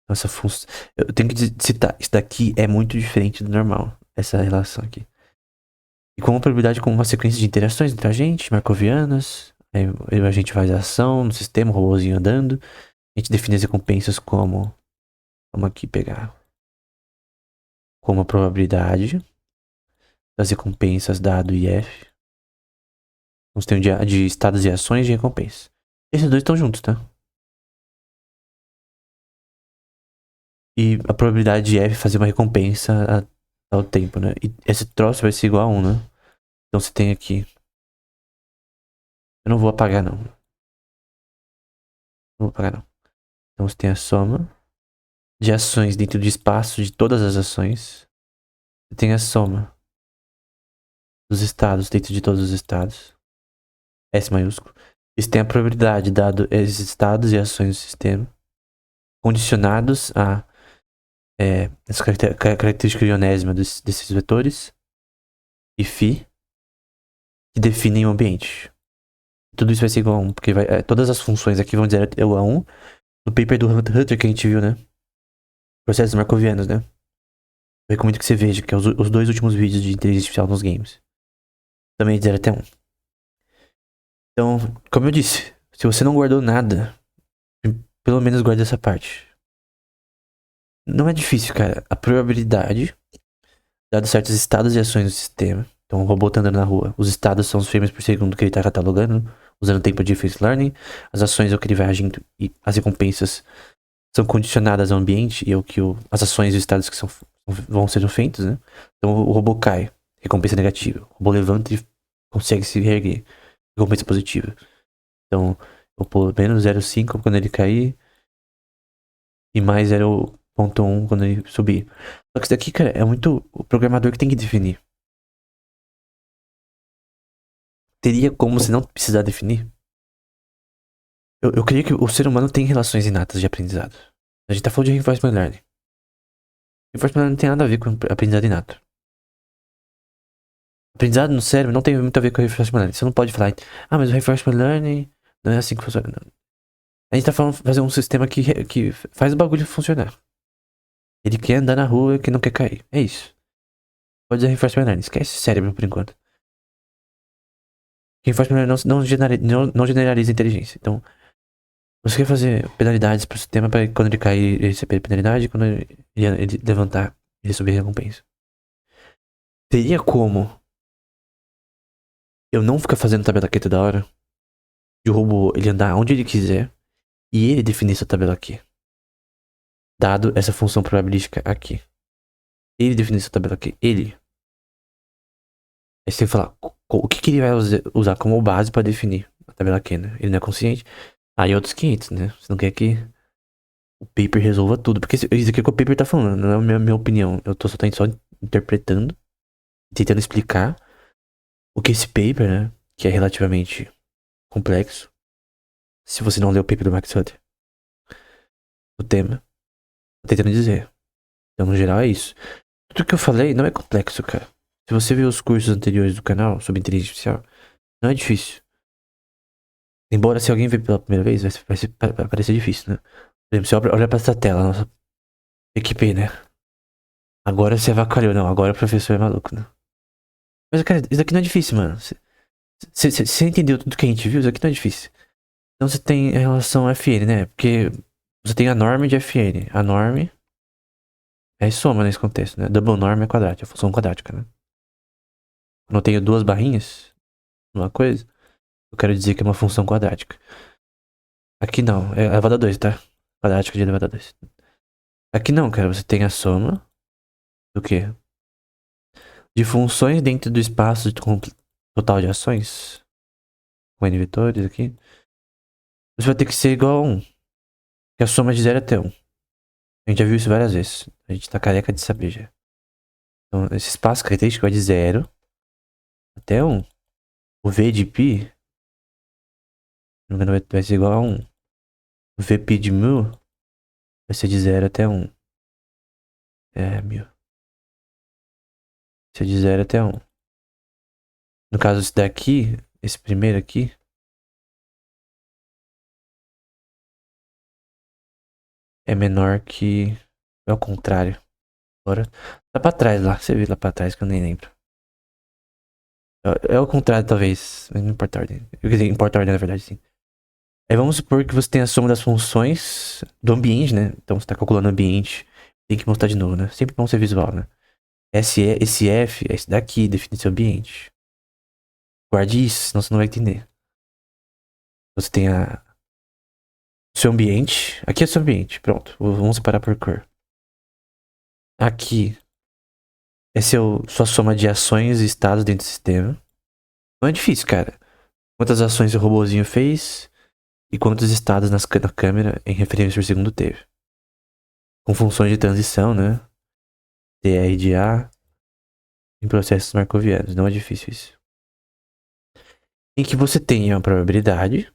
Nossa, função. Eu tenho que citar, isso daqui é muito diferente do normal, essa relação aqui. E com uma probabilidade com uma sequência de interações entre agentes, marcovianas, aí a gente faz a ação no sistema, o robôzinho andando. A gente define as recompensas como. Vamos aqui pegar. Como a probabilidade das recompensas dado IF. Vamos ter um de estados e ações de recompensa. Esses dois estão juntos, tá? E a probabilidade de F fazer uma recompensa ao tempo, né? E esse troço vai ser igual a 1, né? Então você tem aqui. Eu não vou apagar, não. Não vou apagar, não. Então você tem a soma de ações dentro do espaço de todas as ações. Você tem a soma dos estados dentro de todos os estados. S maiúsculo. Você tem a probabilidade dado esses estados e ações do sistema condicionados a essa característica ionésima desses vetores e φ que definem o ambiente. Tudo isso vai ser igual a 1, porque todas as funções aqui vão dizer igual a 1. No paper do Hunter que a gente viu, né? Processos marcovianos, né? Eu recomendo que você veja, que é os 2 últimos vídeos de inteligência artificial nos games. Também de 0 até 1. Então, como eu disse, se você não guardou nada, pelo menos guarde essa parte. Não é difícil, cara. A probabilidade, dado certos estados e ações do sistema. Então, o robô tá andando na rua. Os estados são os frames por segundo que ele tá catalogando, usando o tempo de Face Learning. As ações é o que ele vai agindo e as recompensas são condicionadas ao ambiente e ao que as ações e os estados que vão ser feitos, né? Então, o robô cai, recompensa negativa. O robô levanta e consegue se reerguer, recompensa positiva. Então, eu vou pôr menos 0,5 quando ele cair e mais 0,1 quando ele subir. Só que isso daqui, cara, é muito o programador que tem que definir. Teria como você não precisar definir? Eu creio que o ser humano tem relações inatas de aprendizado. A gente tá falando de reinforcement learning. Reinforcement learning não tem nada a ver com aprendizado inato. Aprendizado no cérebro não tem muito a ver com reinforcement learning. Você não pode falar, mas o reinforcement learning não é assim que funciona. Não. A gente tá falando de fazer um sistema que faz o bagulho funcionar. Ele quer andar na rua que não quer cair. É isso. Pode dizer reinforcement learning. Esquece o cérebro por enquanto. Reinforcement learning não generaliza inteligência. Então, você quer fazer penalidades pro sistema para quando ele cair ele receber penalidade, quando ele levantar ele receber recompensa. Teria como eu não ficar fazendo tabela aqui toda hora? E o robô ele andar onde ele quiser e ele definir essa tabela aqui. Dado essa função probabilística aqui. Ele definir essa tabela aqui. Ele. Aí você tem que falar o que ele vai usar como base para definir a tabela aqui, né? Ele não é consciente. Aí outros 500, né? Você não quer que o paper resolva tudo. Porque isso aqui é o que o paper tá falando, não é a minha opinião. Eu tô só interpretando, tentando explicar o que esse paper, né? Que é relativamente complexo. Se você não leu o paper do Max Hutter, o tema, tô tentando dizer. Então, no geral, é isso. Tudo que eu falei não é complexo, cara. Se você ver os cursos anteriores do canal sobre inteligência artificial, não é difícil. Embora se alguém ver pela primeira vez, vai parecer difícil, né? Por exemplo, você olha pra essa tela, nossa equipe, né? Agora você avacalhou, não. Agora o professor é maluco, né? Mas, cara, isso aqui não é difícil, mano. Você entendeu tudo que a gente viu? Isso aqui não é difícil. Então você tem a relação FN, né? Porque você tem a norma de FN. A norma é soma nesse contexto, né? Double norm é quadrática, é função quadrática, né? Quando eu tenho duas barrinhas numa coisa, eu quero dizer que é uma função quadrática. Aqui não, é elevado a 2, tá? Quadrática de elevado a 2. Aqui não, cara, você tem a soma do quê? De funções dentro do espaço total de ações. Com N vetores aqui. Você vai ter que ser igual a 1. Que é a soma de 0 até 1. A gente já viu isso várias vezes. A gente tá careca de saber já. Então, esse espaço característico vai de 0 até 1. O V de π, não me engano, vai ser igual a 1. O Vπ de μ vai ser de 0 até 1. É, μ. Vai ser de 0 até 1. No caso, esse daqui, esse primeiro aqui, é menor que... É o contrário. Agora, tá pra trás lá. Você viu lá pra trás que eu nem lembro. É o contrário, talvez. Mas não importa a ordem. Quer dizer, importa a ordem, na verdade, sim. Aí vamos supor que você tem a soma das funções do ambiente, né? Então você tá calculando o ambiente. Tem que mostrar de novo, né? Sempre bom ser visual, né? Esse F é esse daqui, define seu ambiente. Guarde isso, senão você não vai entender. Você tem o seu ambiente. Aqui é o seu ambiente. Pronto. Vamos separar por cor. Aqui é sua soma de ações e estados dentro do sistema. Não é difícil, cara. Quantas ações o robozinho fez e quantos estados na câmera em referência por segundo teve. Com funções de transição, né? TR de A em processos marcovianos. Não é difícil isso. Em que você tenha a probabilidade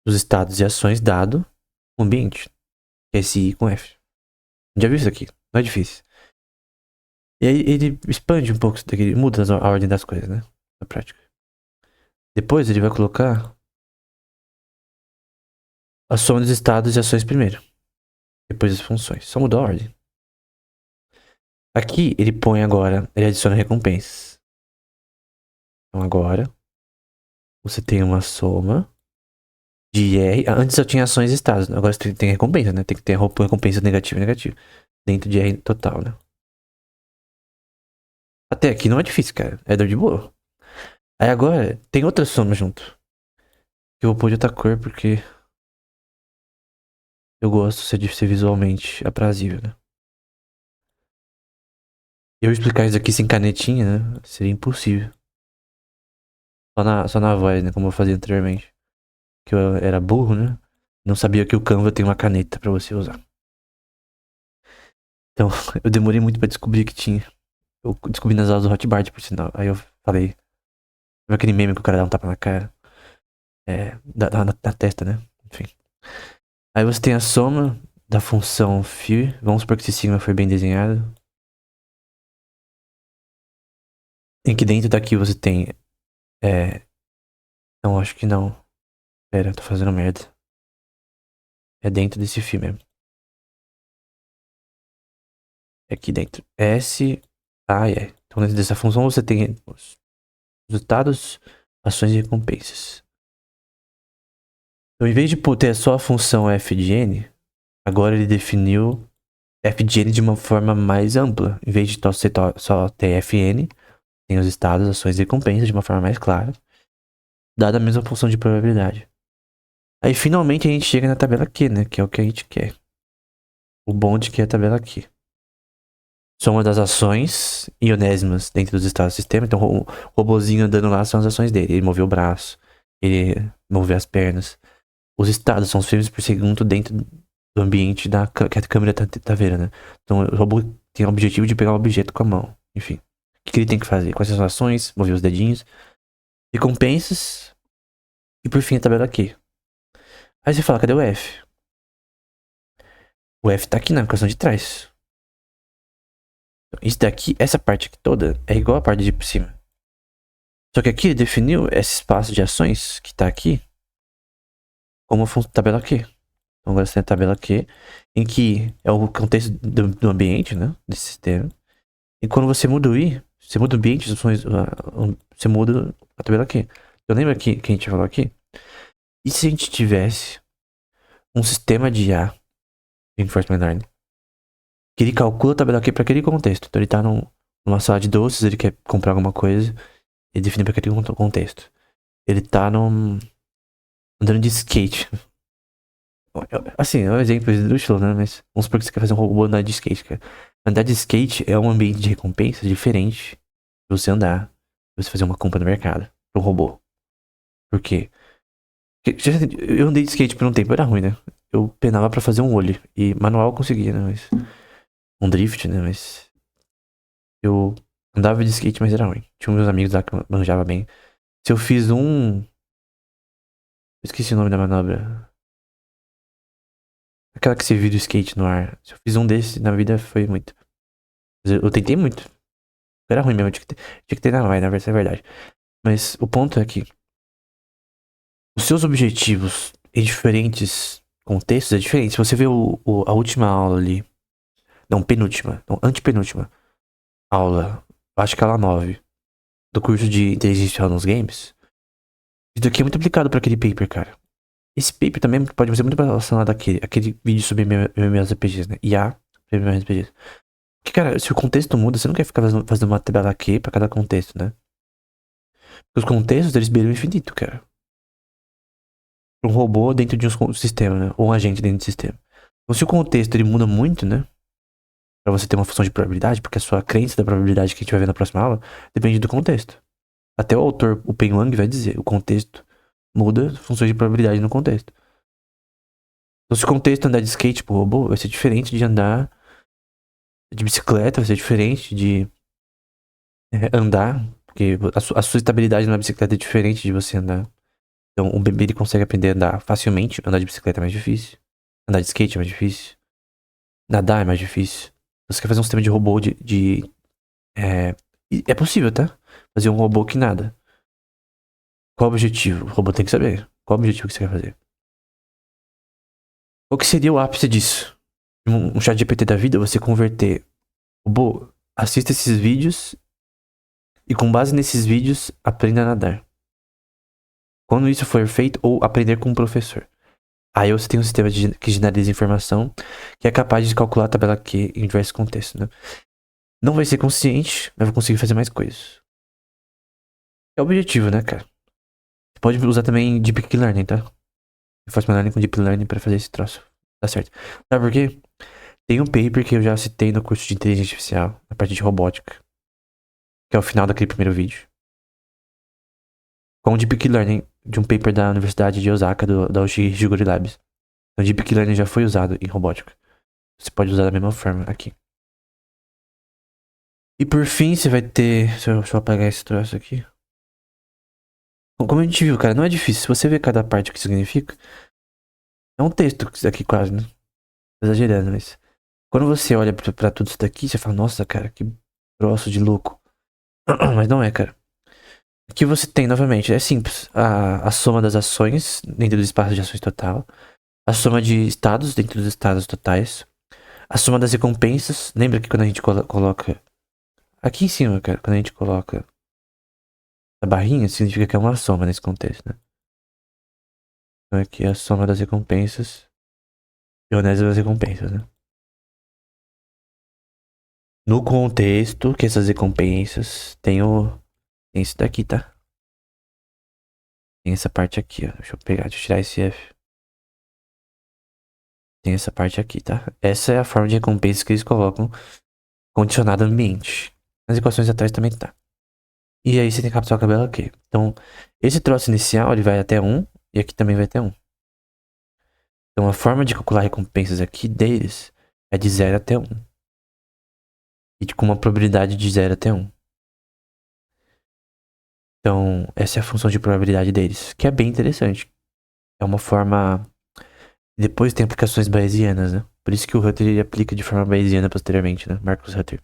dos estados e ações dado o ambiente. SI com F. Já viu isso aqui? Não é difícil. E aí ele expande um pouco isso daqui, muda a ordem das coisas, né? Na prática. Depois ele vai colocar a soma dos estados e ações primeiro. Depois as funções. Só mudou a ordem. Aqui ele põe agora, ele adiciona recompensas. Então agora você tem uma soma de R. Antes eu tinha ações e estados. Agora você tem recompensa, né? Tem que ter recompensa negativa e negativa. Dentro de R total, né? Até aqui não é difícil, cara. É dor de boa. Aí agora tem outra soma junto. Que eu vou pôr de outra cor porque eu gosto de ser visualmente aprazível, né? Eu explicar isso aqui sem canetinha, né? Seria impossível. Só na voz, né? Como eu fazia anteriormente. Que eu era burro, né? Não sabia que o Canva tem uma caneta pra você usar. Então, eu demorei muito pra descobrir que tinha. Eu descobri nas aulas do Hotmart, por sinal. Aí eu falei. Sabe aquele meme que o cara dá um tapa na cara? Na testa, né? Enfim. Aí você tem a soma da função phi. Vamos supor que esse sigma foi bem desenhado. Em que dentro daqui você tem. Não, acho que não. Pera, eu tô fazendo merda. É dentro desse phi mesmo. É aqui dentro. S. É. Então dentro dessa função você tem os resultados, ações e recompensas. Então em vez de ter só a função f de n, agora ele definiu f de n de uma forma mais ampla. Em vez de só ter fn, tem os estados, ações e recompensas de uma forma mais clara, dada a mesma função de probabilidade. Aí finalmente a gente chega na tabela Q, né? Que é o que a gente quer. O bom de que é a tabela Q. Soma das ações ionésimas dentro dos estados do sistema. Então o robozinho andando lá são as ações dele. Ele moveu o braço, ele moveu as pernas. Os estados são os frames por segundo dentro do ambiente que a câmera tá vendo, né? Então o robô tem o objetivo de pegar o objeto com a mão. Enfim. O que ele tem que fazer? Quais são as ações? Mover os dedinhos. Recompensas. E por fim a tabela Q. Aí você fala, cadê o F? O F tá aqui na equação de trás. Então, isso daqui, essa parte aqui toda, é igual a parte de por cima. Só que aqui ele definiu esse espaço de ações que tá aqui como tabela Q. Então agora você tem a tabela Q, em que é o contexto do ambiente, né? Desse sistema. E quando você muda o I, você muda o ambiente, você muda a tabela Q. Eu lembro que a gente falou aqui. E se a gente tivesse um sistema de IA, Reinforcement Learning, que ele calcula a tabela Q para aquele contexto. Então ele tá numa sala de doces, ele quer comprar alguma coisa, ele define para aquele contexto. Ele tá andando de skate. Assim, é um exemplo esdrúxulo, né? Mas vamos supor que você quer fazer um robô andar de skate, cara. Andar de skate é um ambiente de recompensa diferente de você andar, de você fazer uma compra no mercado pra um robô. Por quê? Eu andei de skate por um tempo, era ruim, né? Eu penava pra fazer um olho. E manual eu conseguia, né? Mas, um drift, né? Mas eu andava de skate, mas era ruim. Tinha meus amigos lá que manjava bem. Se eu fiz um. Eu esqueci o nome da manobra. Aquela que você vira o skate no ar. Se eu fiz um desse na vida foi muito. Eu tentei muito. Era ruim mesmo, tinha que ter na vai, na verdade, é verdade. Mas o ponto é que os seus objetivos em diferentes contextos é diferente. Se você vê a última aula ali. Não, penúltima. Não, antepenúltima aula. Acho que é aula 9. Do curso de inteligência nos games. Isso aqui é muito aplicado pra aquele paper, cara. Esse paper também pode ser muito relacionado àquele vídeo sobre MMORPGs, né? IA para MMORPGs. Porque, cara, se o contexto muda, você não quer ficar fazendo uma tabela aqui pra cada contexto, né? Porque os contextos, eles beiram o infinito, cara. Um robô dentro de um sistema, né? Ou um agente dentro do sistema. Então, se o contexto, ele muda muito, né? pra você ter uma função de probabilidade, porque a sua crença da probabilidade que a gente vai ver na próxima aula depende do contexto. Até o autor, o Pen Wang, vai dizer, o contexto muda funções de probabilidade no contexto. Então, se o contexto andar de skate pro robô, vai ser diferente de andar de bicicleta, vai ser diferente de andar, porque a sua estabilidade na bicicleta é diferente de você andar. Então, o bebê ele consegue aprender a andar facilmente, andar de bicicleta é mais difícil, andar de skate é mais difícil, nadar é mais difícil. Você quer fazer um sistema de robô é possível, tá? Fazer um robô que nada. Qual o objetivo? O robô tem que saber. Qual o objetivo que você quer fazer? Qual que seria o ápice disso? Um chat GPT da vida, você converter. Robô, assista esses vídeos e com base nesses vídeos, aprenda a nadar. Quando isso for feito, ou aprender com um professor. Aí você tem um sistema que generaliza informação, que é capaz de calcular a tabela Q em diversos contextos, né? Não vai ser consciente, mas vai conseguir fazer mais coisas. É o objetivo, né, cara? Você pode usar também Deep Learning, tá? Reinforcement Learning com Deep Learning pra fazer esse troço. Tá certo. Sabe por quê? Tem um paper que eu já citei no curso de inteligência artificial, na parte de robótica, que é o final daquele primeiro vídeo. Com o Deep Learning, de um paper da Universidade de Osaka, da Higuri Labs. Então, Deep Learning já foi usado em robótica. Você pode usar da mesma forma aqui. E por fim, você vai ter... Deixa eu apagar esse troço aqui. Como a gente viu, cara, não é difícil. Se você ver cada parte o que significa, é um texto aqui quase, né? Exagerando, mas... Quando você olha pra tudo isso daqui, você fala, nossa, cara, que troço de louco. Mas não é, cara. O que você tem, novamente, é simples. A soma das ações dentro do espaço de ações total. A soma de estados dentro dos estados totais. A soma das recompensas. Lembra que quando a gente coloca... Aqui em cima, cara, quando a gente coloca a barrinha, significa que é uma soma nesse contexto, né? Então aqui é a soma das recompensas. E o das recompensas, né? No contexto que essas recompensas tem isso daqui, tá? Tem essa parte aqui, ó. Deixa eu tirar esse F. Tem essa parte aqui, tá? Essa é a forma de recompensa que eles colocam condicionado ao ambiente. Nas equações atrás também tá. E aí você tem que capturar o cabelo aqui. Então, esse troço inicial, ele vai até 1. E aqui também vai até 1. Então, a forma de calcular recompensas aqui deles é de 0 até 1. E com uma probabilidade de 0 até 1. Então, essa é a função de probabilidade deles, que é bem interessante. É uma forma... Depois tem aplicações bayesianas, né? Por isso que o Hutter ele aplica de forma bayesiana posteriormente, né? Marcus Hutter.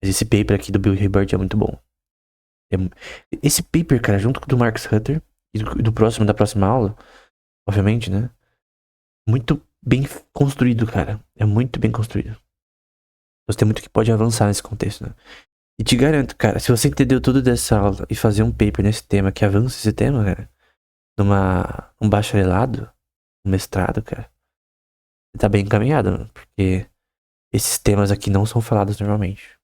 Mas esse paper aqui do Bill Hibbert é muito bom. Esse paper, cara, junto com o do Marcus Hutter e da próxima aula, obviamente, né? Muito bem construído, cara. É muito bem construído. Você tem muito que pode avançar nesse contexto, né? E te garanto, cara, se você entendeu tudo dessa aula e fazer um paper nesse tema que avança esse tema, cara, um bacharelado, um mestrado, cara, você tá bem encaminhado, mano, porque esses temas aqui não são falados normalmente.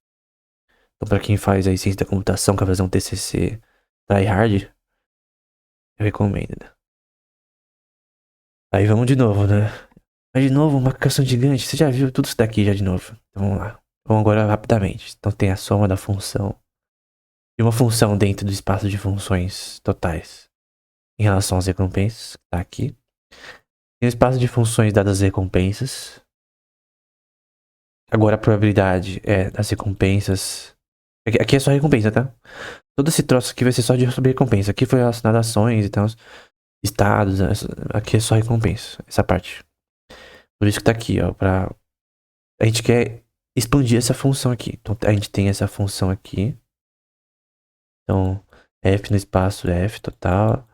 Então, pra quem faz aí ciência da computação, quer fazer um TCC tryhard, eu recomendo, né? Aí vamos de novo, né? Mas de novo, uma equação gigante. Você já viu tudo isso daqui já de novo. Então vamos lá. Vamos agora rapidamente. Então tem a soma da função. E uma função dentro do espaço de funções totais. Em relação às recompensas, que tá aqui. Tem o espaço de funções dadas as recompensas. Agora a probabilidade das recompensas. Aqui é só recompensa, tá? Todo esse troço aqui vai ser só sobre recompensa. Aqui foi relacionado a ações e tal. Estados. Aqui é só recompensa. Essa parte. Por isso que tá aqui, ó. A gente quer expandir essa função aqui. Então a gente tem essa função aqui. Então, F no espaço F total.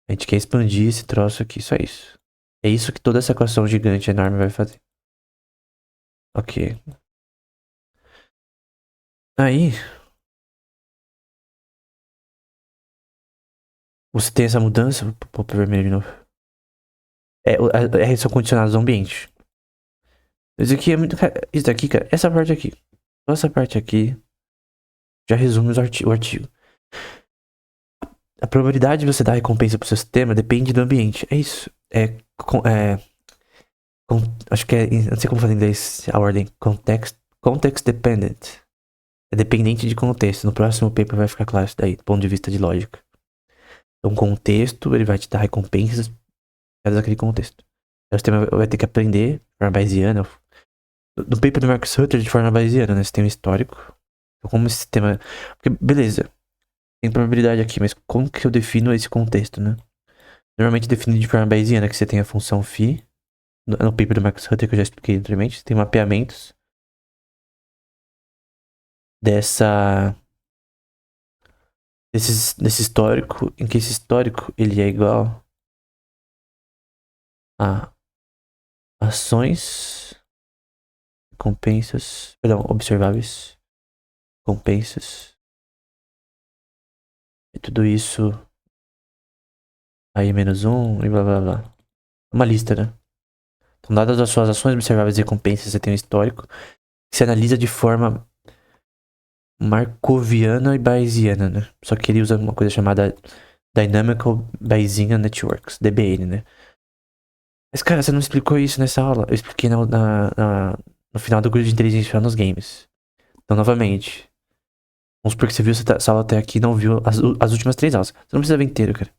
A gente quer expandir esse troço aqui, só isso. É isso que toda essa equação gigante enorme vai fazer. Ok. Aí, você tem essa mudança. Vou pôr pro vermelho de novo. São condicionados ao ambiente. Isso aqui é muito. Isso daqui, cara. Essa parte aqui. Toda essa parte aqui já resume o artigo. A probabilidade de você dar recompensa pro seu sistema depende do ambiente. É isso. Acho que é. Não sei como fazer em inglês a ordem. Context dependent. É dependente de contexto. No próximo paper vai ficar claro isso daí, do ponto de vista de lógica. Então, contexto, ele vai te dar recompensas por causa daquele contexto. Então, o sistema vai ter que aprender de forma bayesiana. No paper do Marcus Hutter, de forma bayesiana, né? Você tem um histórico. Então, como esse sistema. Porque, beleza, tem probabilidade aqui, mas como que eu defino esse contexto, né? Normalmente definido de forma bayesiana, que você tem a função phi. No paper do Marcus Hutter, que eu já expliquei anteriormente, você tem mapeamentos desse histórico, em que esse histórico ele é igual a ações, recompensas, perdão, observáveis, recompensas, e tudo isso aí menos um e blá blá blá. Uma lista, né? Então, dadas as suas ações observáveis e recompensas, você tem um histórico que se analisa de forma markoviana e bayesiana, né? Só que ele usa uma coisa chamada Dynamical Bayesian Networks, DBN, né? Mas, cara, você não explicou isso nessa aula. Eu expliquei no final do curso de inteligência nos games. Então, novamente, vamos supor que você viu essa aula até aqui e não viu as últimas 3 aulas. Você não precisa ver inteiro, cara.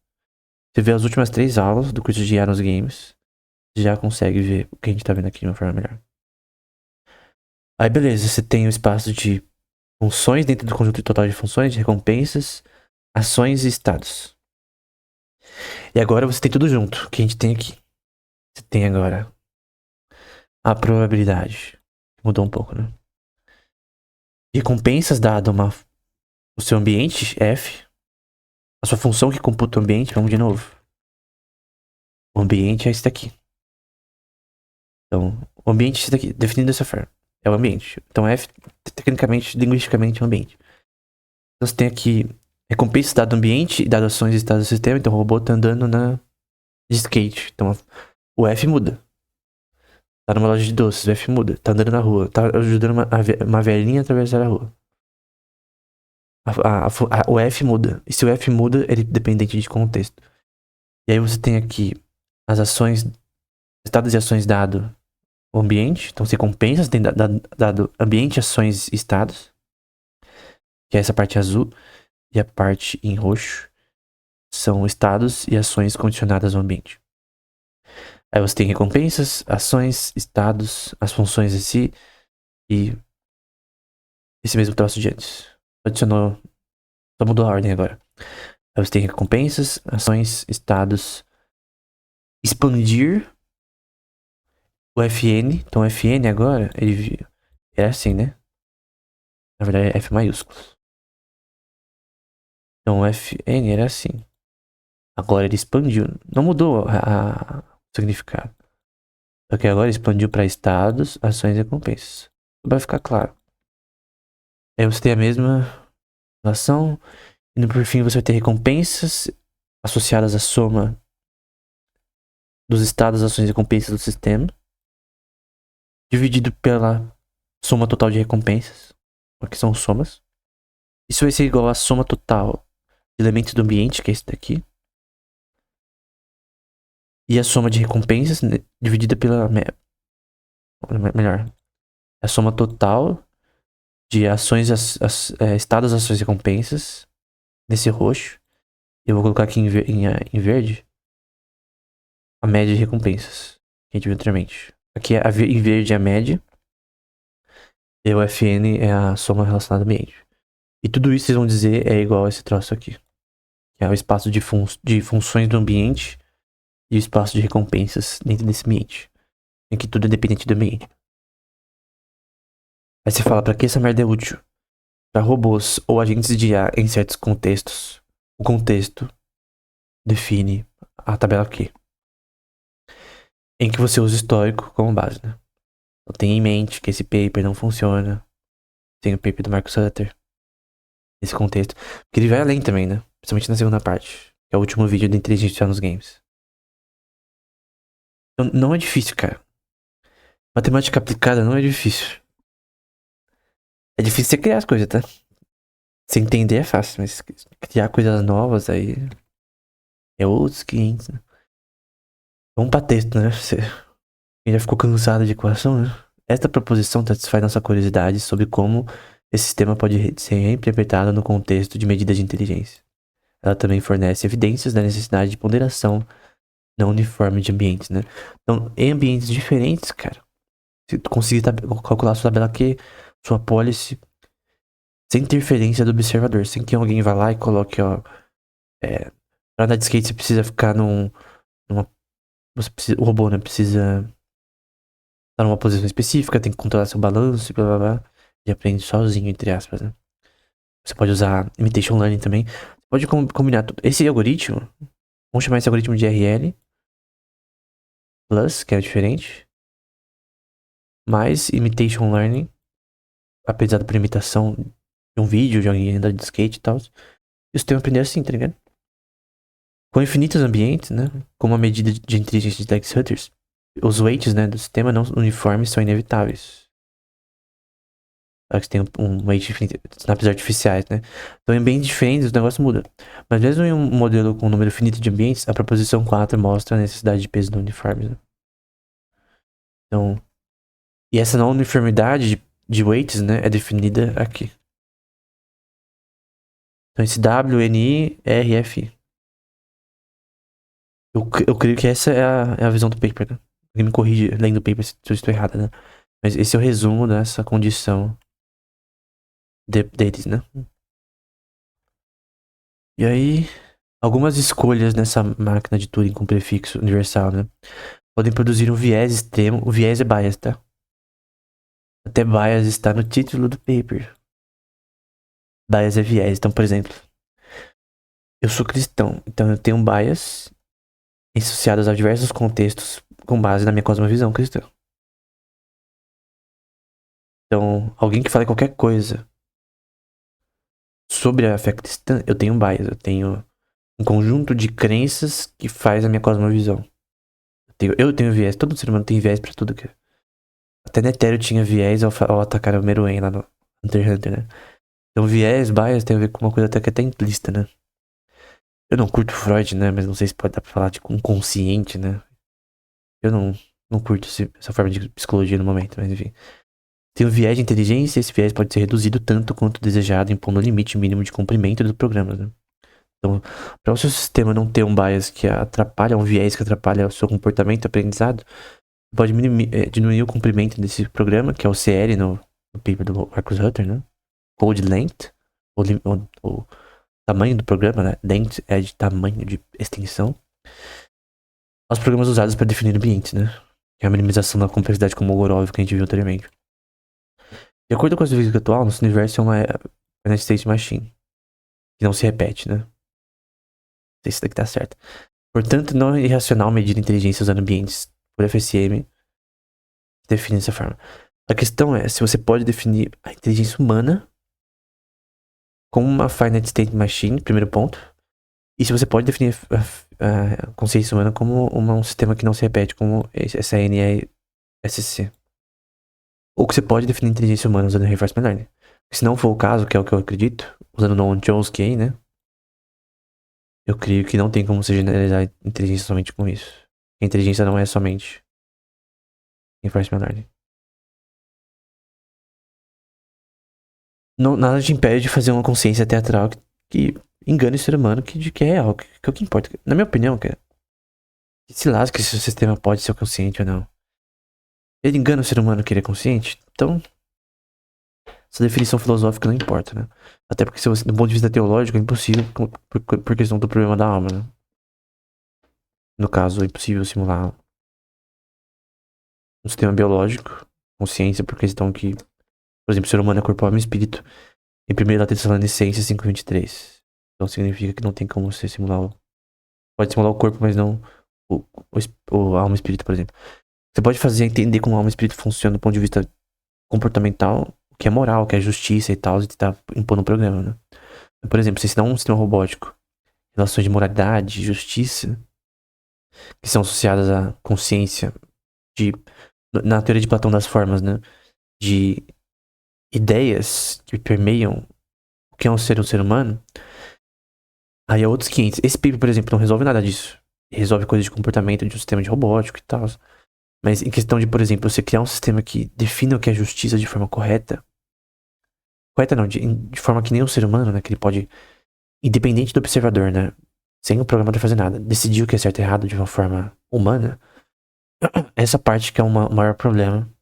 Você vê as últimas 3 aulas do curso de IA nos games, já consegue ver o que a gente tá vendo aqui de uma forma melhor. Aí, beleza, você tem o espaço de funções dentro do conjunto total de funções, de recompensas, ações e estados. E agora você tem tudo junto, que a gente tem aqui. Você tem agora a probabilidade. Mudou um pouco, né? Recompensas dado o seu ambiente, F. A sua função que computa o ambiente, vamos de novo. O ambiente é esse daqui. Então, o ambiente é esse daqui, definido dessa forma. É o ambiente. Então, F, tecnicamente, linguisticamente, é o ambiente. Então, você tem aqui recompensas dado ambiente e dado ações e estado do sistema. Então, o robô tá andando de skate. Então, o F muda. Tá numa loja de doces, o F muda. Tá andando na rua. Tá ajudando uma velhinha a atravessar a rua. O F muda. E se o F muda, ele é dependente de contexto. E aí você tem aqui as ações, estados e ações dado o ambiente. Então você compensa, você tem dado ambiente, ações e estados. Que é essa parte azul. E a parte em roxo são estados e ações condicionadas ao ambiente. Aí você tem recompensas, ações, estados, as funções em si e esse mesmo troço de antes. Adicionou, só mudou a ordem agora. Aí você tem recompensas, ações, estados, expandir o FN. Então o FN agora, ele é assim, né? Na verdade é F maiúsculo. Então o FN era assim. Agora ele expandiu. Não mudou o significado. Só que agora expandiu para estados, ações e recompensas. Vai ficar claro. Aí você tem a mesma relação. E no por fim você vai ter recompensas associadas à soma dos estados, ações e recompensas do sistema. Dividido pela soma total de recompensas. Que são somas. Isso vai ser igual à soma total de elementos do ambiente, que é esse daqui. E a soma de recompensas dividida pela. Melhor. A soma total de ações, estados, ações e recompensas. Nesse roxo. Eu vou colocar aqui em verde. A média de recompensas. Que a gente viu anteriormente. Aqui em verde é a média. E o FN é a soma relacionada ao ambiente. E tudo isso vocês vão dizer é igual a esse troço aqui. Que é o espaço de funções do ambiente. E o espaço de recompensas dentro desse ambiente. Em que tudo é dependente do ambiente. Aí você fala, pra que essa merda é útil? Para robôs ou agentes de IA em certos contextos. O contexto define a tabela Q. Em que você usa o histórico como base, né? Então tenha em mente que esse paper não funciona. Tem o paper do Marcus Hutter. Nesse contexto. Porque ele vai além também, né? Principalmente na segunda parte. Que é o último vídeo da inteligência artificial nos games. Então não é difícil, cara. Matemática aplicada não é difícil. É difícil você criar as coisas, tá? Você entender é fácil, mas criar coisas novas aí é outros 500, né? Vamos pra texto, né? Quem já ficou cansado de equação, né? Esta proposição satisfaz nossa curiosidade sobre como esse sistema pode ser reinterpretado no contexto de medidas de inteligência. Ela também fornece evidências da necessidade de ponderação não uniforme de ambientes, né? Então, em ambientes diferentes, cara, se tu conseguir calcular sua tabela Q, sua policy, sem interferência do observador, sem que alguém vá lá e coloque, ó, pra andar de skate você precisa ficar o robô, né, precisa estar numa posição específica, tem que controlar seu balanço e blá blá blá. Ele aprende sozinho, entre aspas, né? Você pode usar Imitation Learning também. Você pode combinar tudo. Esse algoritmo, vamos chamar esse algoritmo de RL Plus, que é diferente, mais Imitation Learning, apesar por imitação de um vídeo, de alguém andando de skate e tal. E o sistema aprender assim, tá ligado? Com infinitos ambientes, né? Como a medida de inteligência de Lex Hutters, os weights, né, do sistema não uniformes são inevitáveis. Claro que você tem um weight infinito, snaps artificiais, né? Então, em ambientes diferentes, o negócio muda. Mas mesmo em um modelo com um número finito de ambientes, a proposição 4 mostra a necessidade de peso não uniformes, né? Então, e essa não uniformidade de weights, né, é definida aqui. Então, esse W, N, I, R, F, I. Eu creio que essa é a visão do paper, né? Alguém me corrige lendo o paper se eu estou errado, né? Mas esse é o resumo dessa condição deles, né? E aí, algumas escolhas nessa máquina de Turing com prefixo universal, né? Podem produzir um viés extremo. O viés é bias, tá? Até bias está no título do paper. Bias é viés. Então, por exemplo, eu sou cristão, então eu tenho um bias associados a diversos contextos com base na minha cosmovisão cristã. Então, alguém que fale qualquer coisa sobre a fé cristã, eu tenho um bias, eu tenho um conjunto de crenças que faz a minha cosmovisão. Eu tenho viés, todo ser humano tem viés pra tudo. Até Netero tinha viés ao atacar o Meruem lá no Hunter x Hunter, né? Então viés, bias tem a ver com uma coisa até que é até implícita, né? Eu não curto Freud, né? Mas não sei se pode dar pra falar de inconsciente, né? Eu não curto essa forma de psicologia no momento, mas enfim. Tem um viés de inteligência e esse viés pode ser reduzido tanto quanto desejado, impondo o limite mínimo de comprimento do programa, né? Então, para o seu sistema não ter um bias que atrapalha, um viés que atrapalha o seu comportamento e aprendizado, pode diminuir o comprimento desse programa, que é o CL no paper do Marcus Hutter, né? Code length, o tamanho do programa, né? Length é de tamanho de extensão. Os programas usados para definir ambientes, né? Que é a minimização da complexidade como o Gorov que a gente viu anteriormente. De acordo com a física atual, nosso universo é uma finite state machine, que não se repete, né? Não sei se isso daqui tá certo. Portanto, não é irracional medir a inteligência usando ambientes por FSM que define dessa forma. A questão é se você pode definir a inteligência humana como uma finite state machine, primeiro ponto. E se você pode definir a consciência humana como um sistema que não se repete, como essa NESC. Ou que você pode definir a inteligência humana usando reinforcement learning. Se não for o caso, que é o que eu acredito, usando Noam Chomsky aí, né? Eu creio que não tem como você generalizar a inteligência somente com isso. A inteligência não é somente reinforcement learning. Não, nada te impede de fazer uma consciência teatral que engane o ser humano que é real, que é o que importa. Na minha opinião, cara, que se lasque se o sistema pode ser consciente ou não. Ele engana o ser humano que ele é consciente, então essa definição filosófica não importa, né? Até porque, se você, do ponto de vista teológico, é impossível por questão do problema da alma, né? No caso, é impossível simular um sistema biológico, consciência, por questão que, por exemplo, o ser humano é corpo, alma e espírito. Em 1 Tessalonicenses 5:23. Então significa que não tem como você simular pode simular o corpo, mas não o alma e espírito, por exemplo. Você pode fazer entender como a alma e espírito funcionam do ponto de vista comportamental, o que é moral, o que é justiça e tal, e tá impondo um programa, né? Por exemplo, se ensinar um sistema robótico, relações de moralidade, justiça, que são associadas à consciência de, na teoria de Platão das formas, né? De ideias que permeiam o que é um ser humano, aí é outros 500. Esse paper, por exemplo, não resolve nada disso. Resolve coisas de comportamento de um sistema de robótico e tal. Mas em questão de, por exemplo, você criar um sistema que defina o que é justiça de forma correta. Correta não, de forma que nem o ser humano, né? Que ele pode, independente do observador, né? Sem o programador fazer nada, decidir o que é certo e errado de uma forma humana. Essa parte que é o maior problema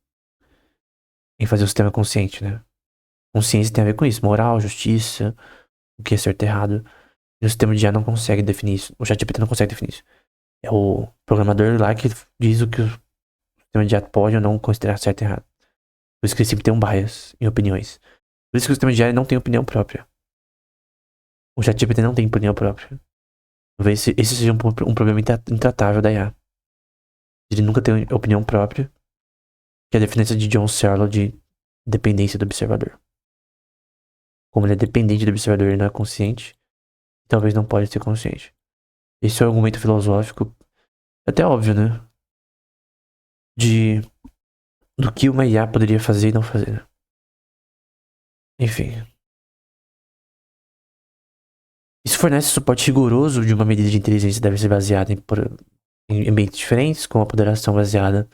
em fazer um sistema consciente, né? Consciência tem a ver com isso, moral, justiça, o que é certo e errado. E o sistema de IA não consegue definir isso. O ChatGPT não consegue definir isso. É o programador lá que diz o que o sistema de IA pode ou não considerar certo e errado. Por isso que ele sempre tem um bias em opiniões. Por isso que o sistema de IA não tem opinião própria. O ChatGPT não tem opinião própria. Talvez esse seja um problema intratável da IA. Ele nunca tem opinião própria, que é a diferença de John Searle de dependência do observador. Como ele é dependente do observador e não é consciente, talvez não pode ser consciente. Esse é o argumento filosófico, até óbvio, né? Do que uma IA poderia fazer e não fazer. Enfim. Isso fornece suporte rigoroso de uma medida de inteligência que deve ser baseada em ambientes diferentes, com uma ponderação baseada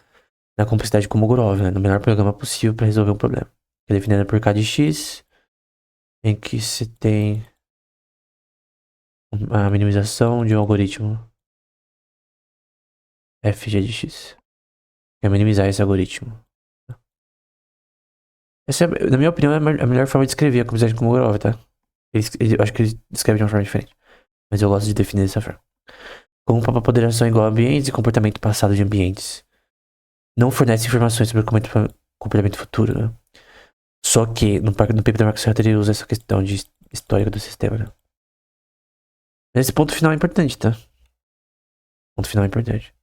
na complexidade de Kolmogorov, né? No melhor programa possível para resolver um problema. É definida por K de X, em que se tem a minimização de um algoritmo FG de X. É minimizar esse algoritmo. Essa, na minha opinião, é a melhor forma de escrever a complexidade de Kolmogorov, tá? Acho que ele descreve de uma forma diferente. Mas eu gosto de definir dessa forma. Como a ponderação igual a ambientes e comportamento passado de ambientes não fornece informações sobre o comportamento futuro, né? Só que no paper da Marcus Sutter ele usa essa questão de histórica do sistema, né? Mas esse ponto final é importante, tá? Ponto final é importante.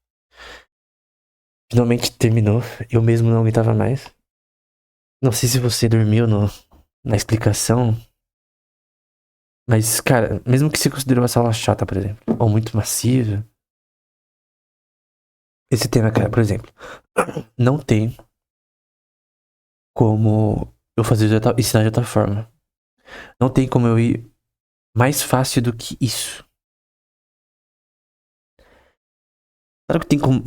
Finalmente terminou. Eu mesmo não aguentava mais. Não sei se você dormiu na explicação. Mas, cara, mesmo que você considere uma sala chata, por exemplo, ou muito massiva, esse tema, cara, por exemplo, não tem como eu fazer ensinar de outra forma. Não tem como eu ir mais fácil do que isso. Claro que tem como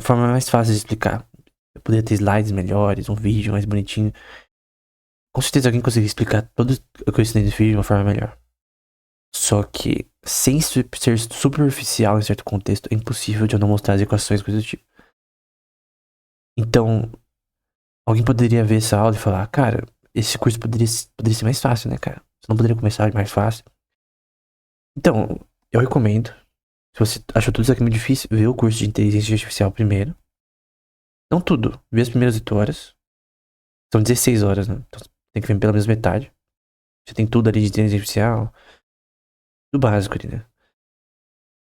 forma mais fácil de explicar. Eu poderia ter slides melhores, um vídeo mais bonitinho. Com certeza alguém conseguiria explicar tudo o que eu ensinei nesse vídeo de uma forma melhor. Só que, sem ser superficial em certo contexto, é impossível de eu não mostrar as equações, coisas do tipo. Então, alguém poderia ver essa aula e falar, cara, esse curso poderia ser mais fácil, né, cara? Você não poderia começar mais fácil? Então, eu recomendo, se você achou tudo isso aqui muito difícil, ver o curso de inteligência artificial primeiro. Não tudo, ver as primeiras 8 horas. São 16 horas, né? Então, tem que ver pela menos metade. Você tem tudo ali de inteligência artificial. Do básico ali, né?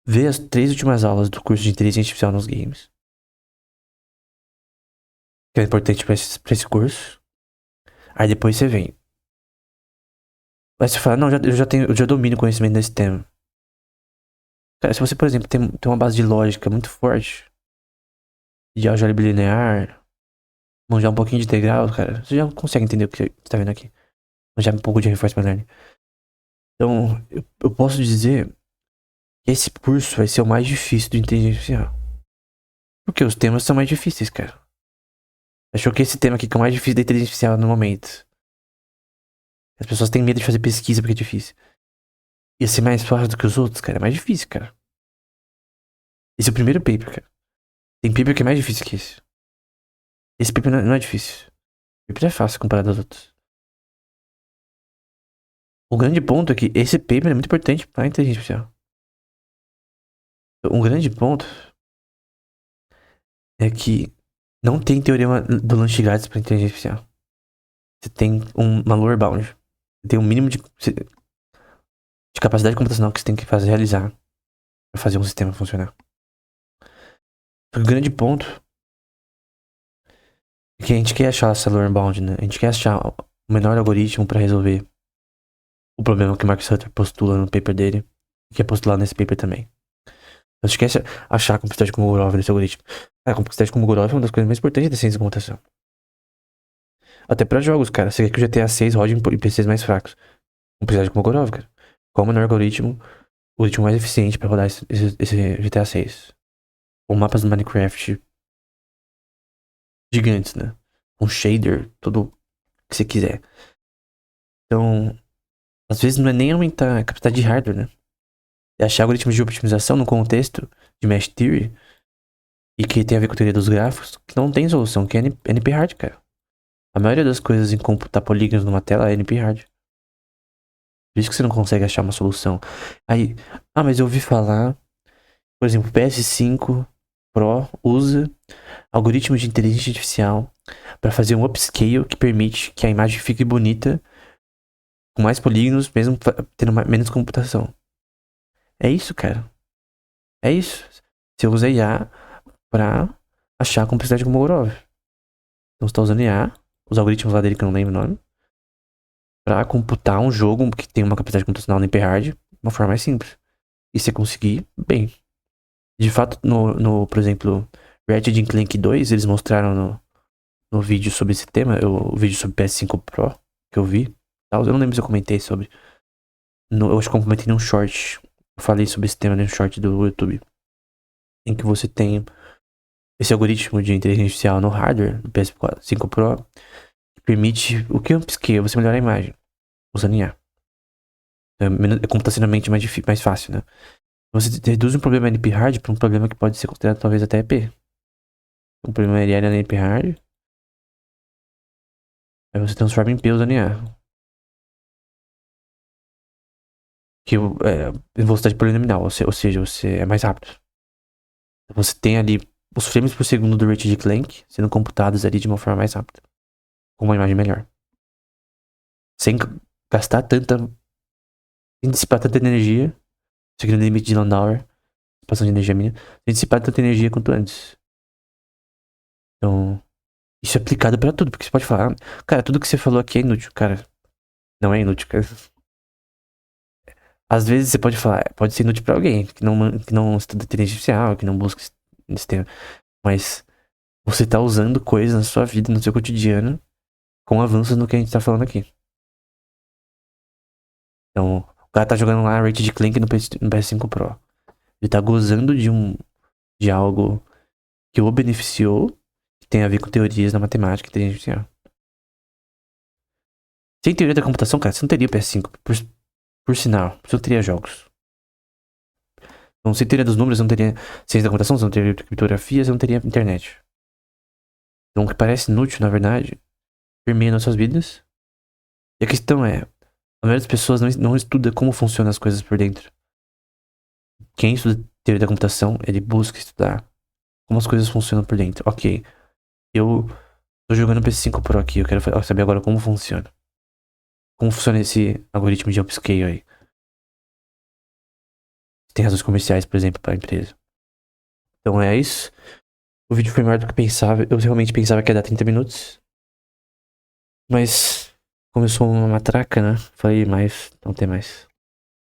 Ver as 3 últimas aulas do curso de inteligência artificial nos games. Que é importante pra esse curso. Aí depois você vem. Aí você fala, não, eu já domino o conhecimento desse tema. Cara, se você, por exemplo, tem uma base de lógica muito forte, de álgebra linear, manjar um pouquinho de integral, cara, você já consegue entender o que você tá vendo aqui. Manjar um pouco de reinforcement learning. Então, eu posso dizer que esse curso vai ser o mais difícil do inteligência artificial. Porque os temas são mais difíceis, cara. Achou que esse tema aqui que é o mais difícil da inteligência artificial no momento. As pessoas têm medo de fazer pesquisa porque é difícil. Ia ser mais fácil do que os outros, cara. É mais difícil, cara. Esse é o primeiro paper, cara. Tem paper que é mais difícil que esse. Esse paper não é difícil. O paper é fácil comparado aos outros. O grande ponto é que esse paper é muito importante para a inteligência artificial. Um grande ponto é que não tem teorema do lanche grátis para inteligência artificial. Você tem uma lower bound. Você tem um mínimo de capacidade computacional que você tem que realizar para fazer um sistema funcionar. O grande ponto é que a gente quer achar essa lower bound, né? A gente quer achar o menor algoritmo para resolver o problema que o Mark Sutter postula no paper dele e que é postulado nesse paper também. Não esquece achar a complexidade de Kolmogorov nesse algoritmo. A complexidade de Kolmogorov é uma das coisas mais importantes da ciência da computação. Até pra jogos, cara. Você quer que o GTA 6 rode em PCs mais fracos. Complexidade de Kolmogorov, cara. Qual o menor algoritmo, o ritmo mais eficiente pra rodar esse GTA 6? Ou mapas do Minecraft gigantes, né? Um shader, tudo que você quiser. Então, às vezes não é nem aumentar a capacidade de hardware, né? É achar algoritmos de optimização no contexto de Mesh Theory e que tem a ver com a teoria dos gráficos, que não tem solução, que é NP-hard, cara. A maioria das coisas em computar polígonos numa tela é NP-hard. Por isso que você não consegue achar uma solução. Aí, mas eu ouvi falar, por exemplo, o PS5 Pro usa algoritmos de inteligência artificial para fazer um upscale que permite que a imagem fique bonita com mais polígonos, mesmo tendo menos computação. É isso, cara. É isso. Você usa IA pra achar a complexidade de Kolmogorov. Então você tá usando IA, os algoritmos lá dele que eu não lembro o nome, pra computar um jogo que tem uma capacidade computacional no hyperhard de uma forma mais simples. E você conseguir, bem. De fato, por exemplo, Ratchet & Clank 2, eles mostraram no vídeo sobre esse tema, o vídeo sobre PS5 Pro que eu vi. Eu não lembro se eu comentei sobre. Eu acho que eu comentei num short. Eu falei sobre esse tema num short do YouTube. Em que você tem esse algoritmo de inteligência artificial no hardware do PS5 Pro que permite o que é upscale, você melhorar a imagem usando IA. É computacionalmente mais fácil, né? Você reduz um problema NP-hard para um problema que pode ser considerado talvez até EP. Um problema era NP-hard, aí você transforma em P usando IA. Que velocidade polinomial, ou seja, você é mais rápido. Você tem ali os frames por segundo do Ratchet & Clank sendo computados ali de uma forma mais rápida. Com uma imagem melhor. Sem gastar tanta. Sem dissipar tanta energia. Isso aqui no limite de Landauer. Dissipação de energia mínima. Sem dissipar tanta energia quanto antes. Então. Isso é aplicado pra tudo. Porque você pode falar. Cara, tudo que você falou aqui é inútil. Cara, não é inútil, cara. Às vezes você pode falar. Pode ser inútil pra alguém. Que não estuda inteligência artificial. Que não busca esse tema. Mas. Você tá usando coisas na sua vida, no seu cotidiano. Com avanços no que a gente tá falando aqui. Então, o cara tá jogando lá Ratchet & Clank no PS5 Pro. Ele tá gozando de algo que o beneficiou, que tem a ver com teorias da matemática e inteligência artificial. Sem teoria da computação, cara, você não teria PS5. Por sinal, você não teria jogos. Então, sem teoria dos números, você não teria ciência da computação, você não teria criptografia, você não teria internet. Então, o que parece inútil, na verdade, permeia nossas vidas. E a questão é, a maioria das pessoas não estuda como funcionam as coisas por dentro. Quem estuda teoria da computação, ele busca estudar como as coisas funcionam por dentro. Ok, eu tô jogando PS5 Pro aqui, eu quero saber agora como funciona. Como funciona esse algoritmo de upscale aí? Tem razões comerciais, por exemplo, para a empresa. Então é isso. O vídeo foi maior do que eu pensava. Eu realmente pensava que ia dar 30 minutos. Mas começou uma matraca, né? Falei mais, não tem mais.